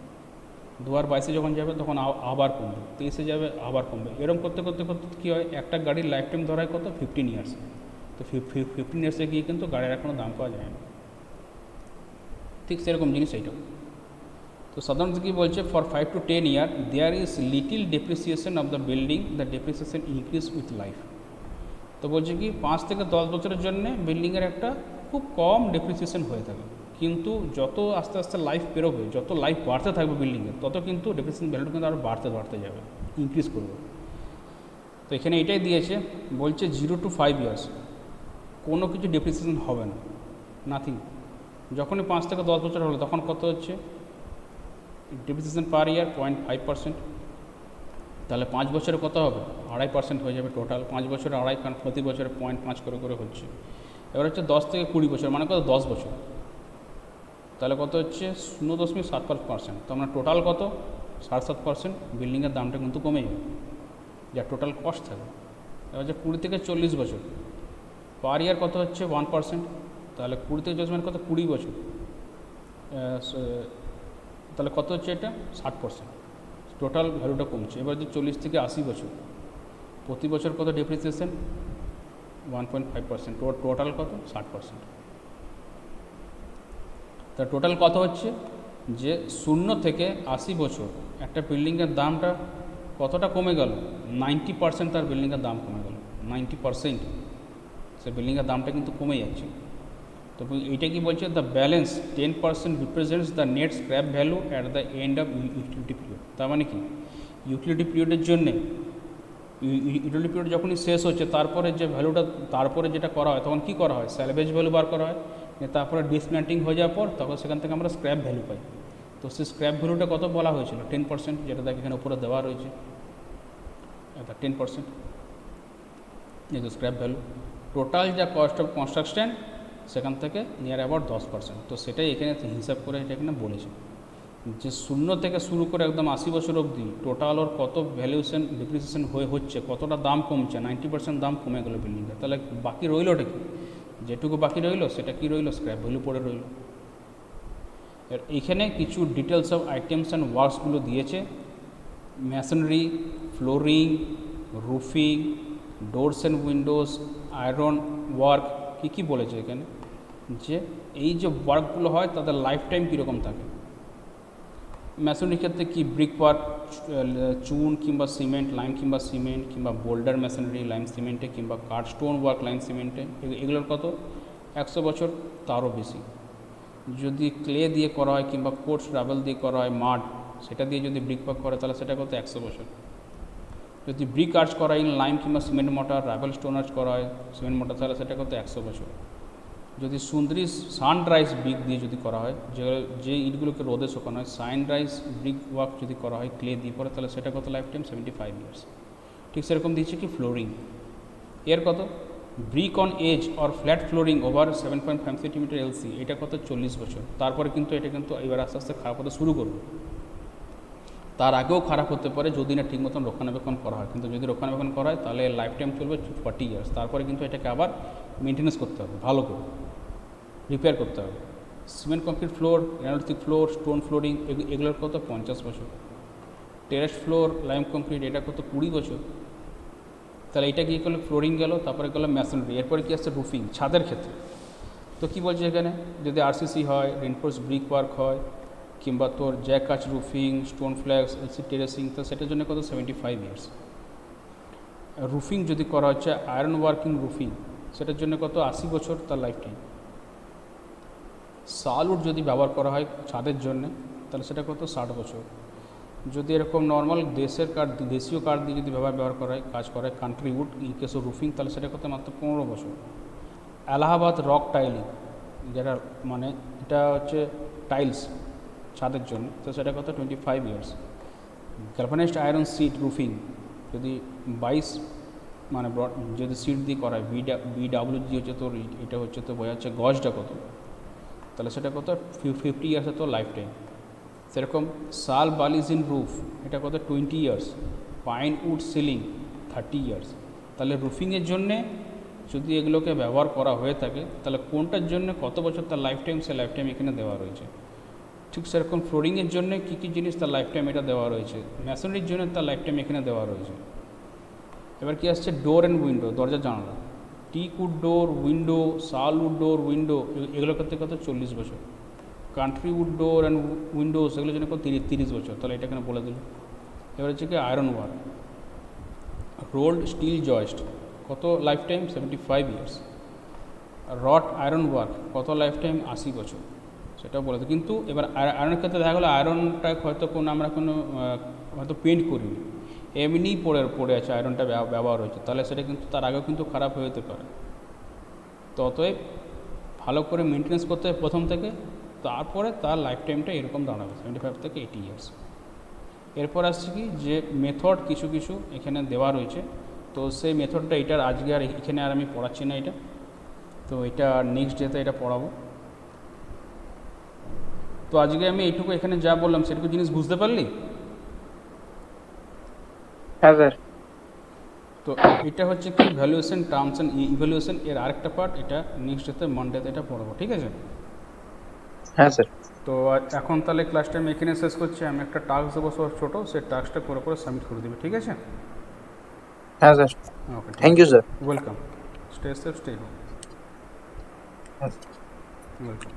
2022 যখন যাবে তখন আবার কমবে, 23 যাবে আবার কমবে, এরকম করতে করতে করতে কী হয়, একটা গাড়ির লাইফ টাইম ধরায় কত 15 ইয়ার্স। তো 15 ইয়ার্সে গিয়ে কিন্তু গাড়ির এখনও দাম পাওয়া যায় না। ঠিক সেরকম জিনিস এইটাও। তো সাধারণত কী বলছে, for 5 to 10 year there is little depreciation of the building, the depreciation increase with life. তো বলছে কি 5 থেকে 10 বছরের জন্য বিল্ডিংয়ের একটা খুব কম ডেপ্রিসিয়েশন হয়ে থাকে, কিন্তু যত আস্তে আস্তে লাইফ পেরোবে, যত লাইফ বাড়তে থাকবে বিল্ডিংয়ের, তত কিন্তু ডেপ্রিসিয়েশন ভ্যালুটা কিন্তু আরও বাড়তে যাবে, ইনক্রিজ করবে। তো এখানে এটাই দিয়েছে, বলছে 0 to 5 ইয়ার্স কোনো কিছু ডেপ্রিসিয়েশন হবে না, নাথিং। যখনই 5 থেকে 10 বছর হলো তখন কত হচ্ছে ডেপ্রিসিয়েশন পার ইয়ার 0.5%। তাহলে 5 বছরে কত হবে, 2.5% হয়ে যাবে টোটাল। 5 বছরে 2.5, কারণ প্রতি বছরে 0.5 করে হচ্ছে। এবার হচ্ছে 10 থেকে 20 বছর, মানে কত 10 বছর, তাহলে কত হচ্ছে 0.75%। তো আমরা টোটাল কত 7.5%, বিল্ডিংয়ের দামটা কিন্তু কমে যাবে, যা টোটাল কস্ট থাকে। এবার হচ্ছে 20 থেকে 40 বছর, পার ইয়ার কত হচ্ছে 1%, তাহলে 20 থেকে 40 মানে কত 20 বছর, তাহলে কত হচ্ছে এটা 60%, টোটাল ভ্যালুটা কমছে। এবার যে 40 থেকে 80 বছর, প্রতি বছর কত ডেপ্রিসিয়েশন 1.5%, টোটাল কত 60%। তা টোটাল কত হচ্ছে, যে 0 থেকে 80 বছর একটা বিল্ডিংয়ের দামটা কতটা কমে গেল, 90% তার বিল্ডিংয়ের দাম কমে গেল, 90% সে বিল্ডিংয়ের দামটা কিন্তু কমে যাচ্ছে। তো এইটা কি বলছে, the balance 10% represents the net scrap value at the end of utility period. তার মানে কি, ইউটিলিটি পিরিয়ডের জন্যে, ইউটিলিটি পিরিয়ড যখনই শেষ হচ্ছে তারপরে যে ভ্যালুটা, তারপরে যেটা করা হয় তখন কী করা হয়, স্যালভেজ ভ্যালু বার করা হয়। তারপরে ডিসম্যান্টিং হয়ে যাওয়ার পর তখন সেখান থেকে আমরা স্ক্র্যাপ ভ্যালু পাই। তো সেই স্ক্র্যাপ ভ্যালুটা কত বলা হয়েছিল, 10%, যেটা দেখ এখানে উপরে দেওয়া রয়েছে, এটা 10%, যেহেতু স্ক্র্যাপ ভ্যালু। টোটাল যা কস্ট অফ কনস্ট্রাকশন সেখান থেকে নিয়ার অ্যাবাউট 10%। তো সেটাই এখানে হিসাব করে এটা এখানে বলেছে, যে 0 থেকে শুরু করে একদম 80 বছর অবধি টোটাল ওর কত ভ্যালুয়েশন ডেপ্রিসিয়েশন হচ্ছে, কতটা দাম কমছে, 90% দাম কমে গেলো বিল্ডিংটা। তাহলে বাকি রইলটা কি, যেটুকু বাকি রইলো সেটা কি রইলো, স্ক্র্যাপ ভ্যালু পড়ে রইল। এইখানে কিছু ডিটেলস অফ আইটেমস অ্যান্ড ওয়ার্কসগুলো দিয়েছে, masonry, flooring, roofing, doors and windows, iron work, কী বলেছে এখানে, যে এই যে ওয়ার্কগুলো হয় তাদের লাইফ টাইম কীরকম থাকে। মেশনারির ক্ষেত্রে কি ব্রিক ওয়ার্ক, চুন কিংবা সিমেন্ট, লাইম কিংবা সিমেন্ট, কিংবা বোল্ডার মেশনারি লাইম সিমেন্টে, কিংবা কাঠ স্টোন ওয়ার্ক লাইম সিমেন্টে, এগুলোর কত 100 বছর তারও বেশি। যদি ক্লে দিয়ে করা হয় কিংবা কোর্স রাবেল দিয়ে করা হয়, মাড, সেটা দিয়ে যদি ব্রিক ওয়ার্ক করে তাহলে সেটা কত 100 বছর। যদি ব্রিক আর্চ করা হয় লাইম কিংবা সিমেন্ট মোটার, রাবেল স্টোন আর্চ করা হয় সিমেন্ট মোটার, তাহলে সেটা কত 100 বছর। যদি সুন্দরী সানরাইজ ব্রিক দিয়ে যদি করা হয়, যে ইটগুলোকে রোদে শুকানো হয়, সানরাইজ ব্রিক ওয়ার্ক যদি করা হয় ক্লে দিয়ে পরে, তাহলে সেটা কত লাইফ টাইম 75 ইয়ার্স। ঠিক সেরকম দিচ্ছে কি ফ্লোরিং, এর কত brick on edge or flat flooring over 7.5 centimetre L C, এটা কত 40 বছর। তারপরে কিন্তু এটা কিন্তু এবার আস্তে আস্তে খারাপ হতে শুরু করবে, তার আগেও খারাপ হতে পারে যদি না ঠিক মতন রক্ষণাবেক্ষণ করা হয়। কিন্তু যদি রক্ষণাবেক্ষণ করা হয় তাহলে লাইফ টাইম চলবে 40 ইয়ার্স। তারপরে কিন্তু এটাকে আবার মেনটেন্যান্স করতে হবে, ভালো করে রিপেয়ার করতে হবে। Cement concrete floor, granite floor, stone flooring, এগুলোর কত 50 বছর। টেরেস ফ্লোর, লাইম কংক্রিট, এটা কত 20 বছর। তাহলে এটা কী করলো, ফ্লোরিং গেল, তারপরে গেলো মেশনারি। এরপরে কী আসছে, রুফিং, ছাদের ক্ষেত্রে। তো কী বলছে এখানে, যদি আরসিসি হয়, রেনফোর্স ব্রিক ওয়ার্ক হয়, কিংবা তোর জ্যাক কাচ রুফিং, স্টোন ফ্ল্যাক্স, এলসি টেরেসিং, তো সেটার জন্য কত 75 ইয়ার্স। রুফিং যদি করা হচ্ছে আয়রন ওয়ার্কিং রুফিং, সেটার জন্য কত 80 বছর তার লাইফ টাইম। সালউড যদি ব্যবহার করা হয় ছাদের জন্য, তাহলে সেটা কত 60 বছর। যদি এরকম নর্মাল দেশীয় কাঠ দিয়ে যদি ব্যবহার করা হয়, কাজ করা হয়, country wood in case of roofing, তাহলে সেটা কত মাত্র 15 বছর। এলাহাবাদ রক টাইলিং, যেটা মানে এটা হচ্ছে টাইলস ছাদের জন্য, তো সেটা কত 25 years. Galvanised iron sheet roofing যদি 22 মানে যদি সিট দিয়ে করা হয়, বিডাব্লিউজি হচ্ছে তোর এটা হচ্ছে তো বোঝা যাচ্ছে গজটা কত, তাহলে সেটা কত 50 ইয়ার্সে তো লাইফ টাইম। সেরকম শাল বালিজিন রুফ এটা কত 20 years, pine wood ceiling 30 years. তাহলে রুফিংয়ের জন্যে যদি এগুলোকে ব্যবহার করা হয়ে থাকে তাহলে কোনটার জন্য কত বছর তার লাইফ টাইম, সে লাইফ টাইম এখানে দেওয়া রয়েছে। ঠিক সেরকম ফ্লোরিংয়ের জন্য কী কী জিনিস তার লাইফ টাইম এটা দেওয়া রয়েছে, ম্যাসনারির জন্য তার লাইফ টাইম এখানে দেওয়া রয়েছে। এবার কি আসছে ডোর অ্যান্ড উইন্ডো, দরজা জানালা, teak wood door window, sal wood door window এগুলো করতে কত 40 বছর। Country wood door and window সেগুলোর জন্য কত 30 বছর, তাহলে এটা এখানে বলে দিল। এবার হচ্ছে কি আয়রন ওয়ার, রোল্ড স্টিল জয়েস্ট কত life time 75 years. Rod iron work কত লাইফ টাইম 80 বছর, সেটাও বলে দিল। কিন্তু এবার আয়রনের ক্ষেত্রে দেখা গেলো আয়রনটা হয়তো আমরা কোনো হয়তো পেন্ট করিনি, এমনিই পড়ে আছে, আয়রনটা ব্যবহার হয়েছে, তাহলে সেটা কিন্তু তার আগেও কিন্তু খারাপ হয়ে যেতে পারে। তো অতএব ভালো করে মেনটেন্স করতে হবে প্রথম থেকে, তারপরে তার লাইফ টাইমটা এরকম দাঁড়াবে 75 থেকে 80 ইয়ার্স। এরপর আসছে কি যে মেথড কিছু কিছু এখানে দেওয়া রয়েছে, তো সেই মেথডটা এটার আজকে আর এখানে আর আমি পড়াচ্ছি না এটা, তো এটা নেক্সট ডেতে এটা পড়াবো। তো আজকে আমি এইটুকু এখানে যা বললাম সেটুকু জিনিস বুঝতে পারলি? হ্যাঁ স্যার। তো এটা হচ্ছে কি ভ্যালুয়েশন, টার্মস অ্যান্ড ইভ্যালুয়েশন, এর আরেকটা পার্ট, এটা নেক্সট ডেতে মানডেতে এটা পড়াবো, ঠিক আছে? হ্যাঁ স্যার। তো এখন তাহলে ক্লাসটা আমি এখানে শেষ করছি, আমি একটা টাস্ক দেবো ছোটো, সেই টাস্কটা করে সাবমিট করে দেবে, ঠিক আছে? হ্যাঁ sir. Okay, thank you sir. Welcome, stay safe, stay home, হ্যাঁ। ওয়েলকাম।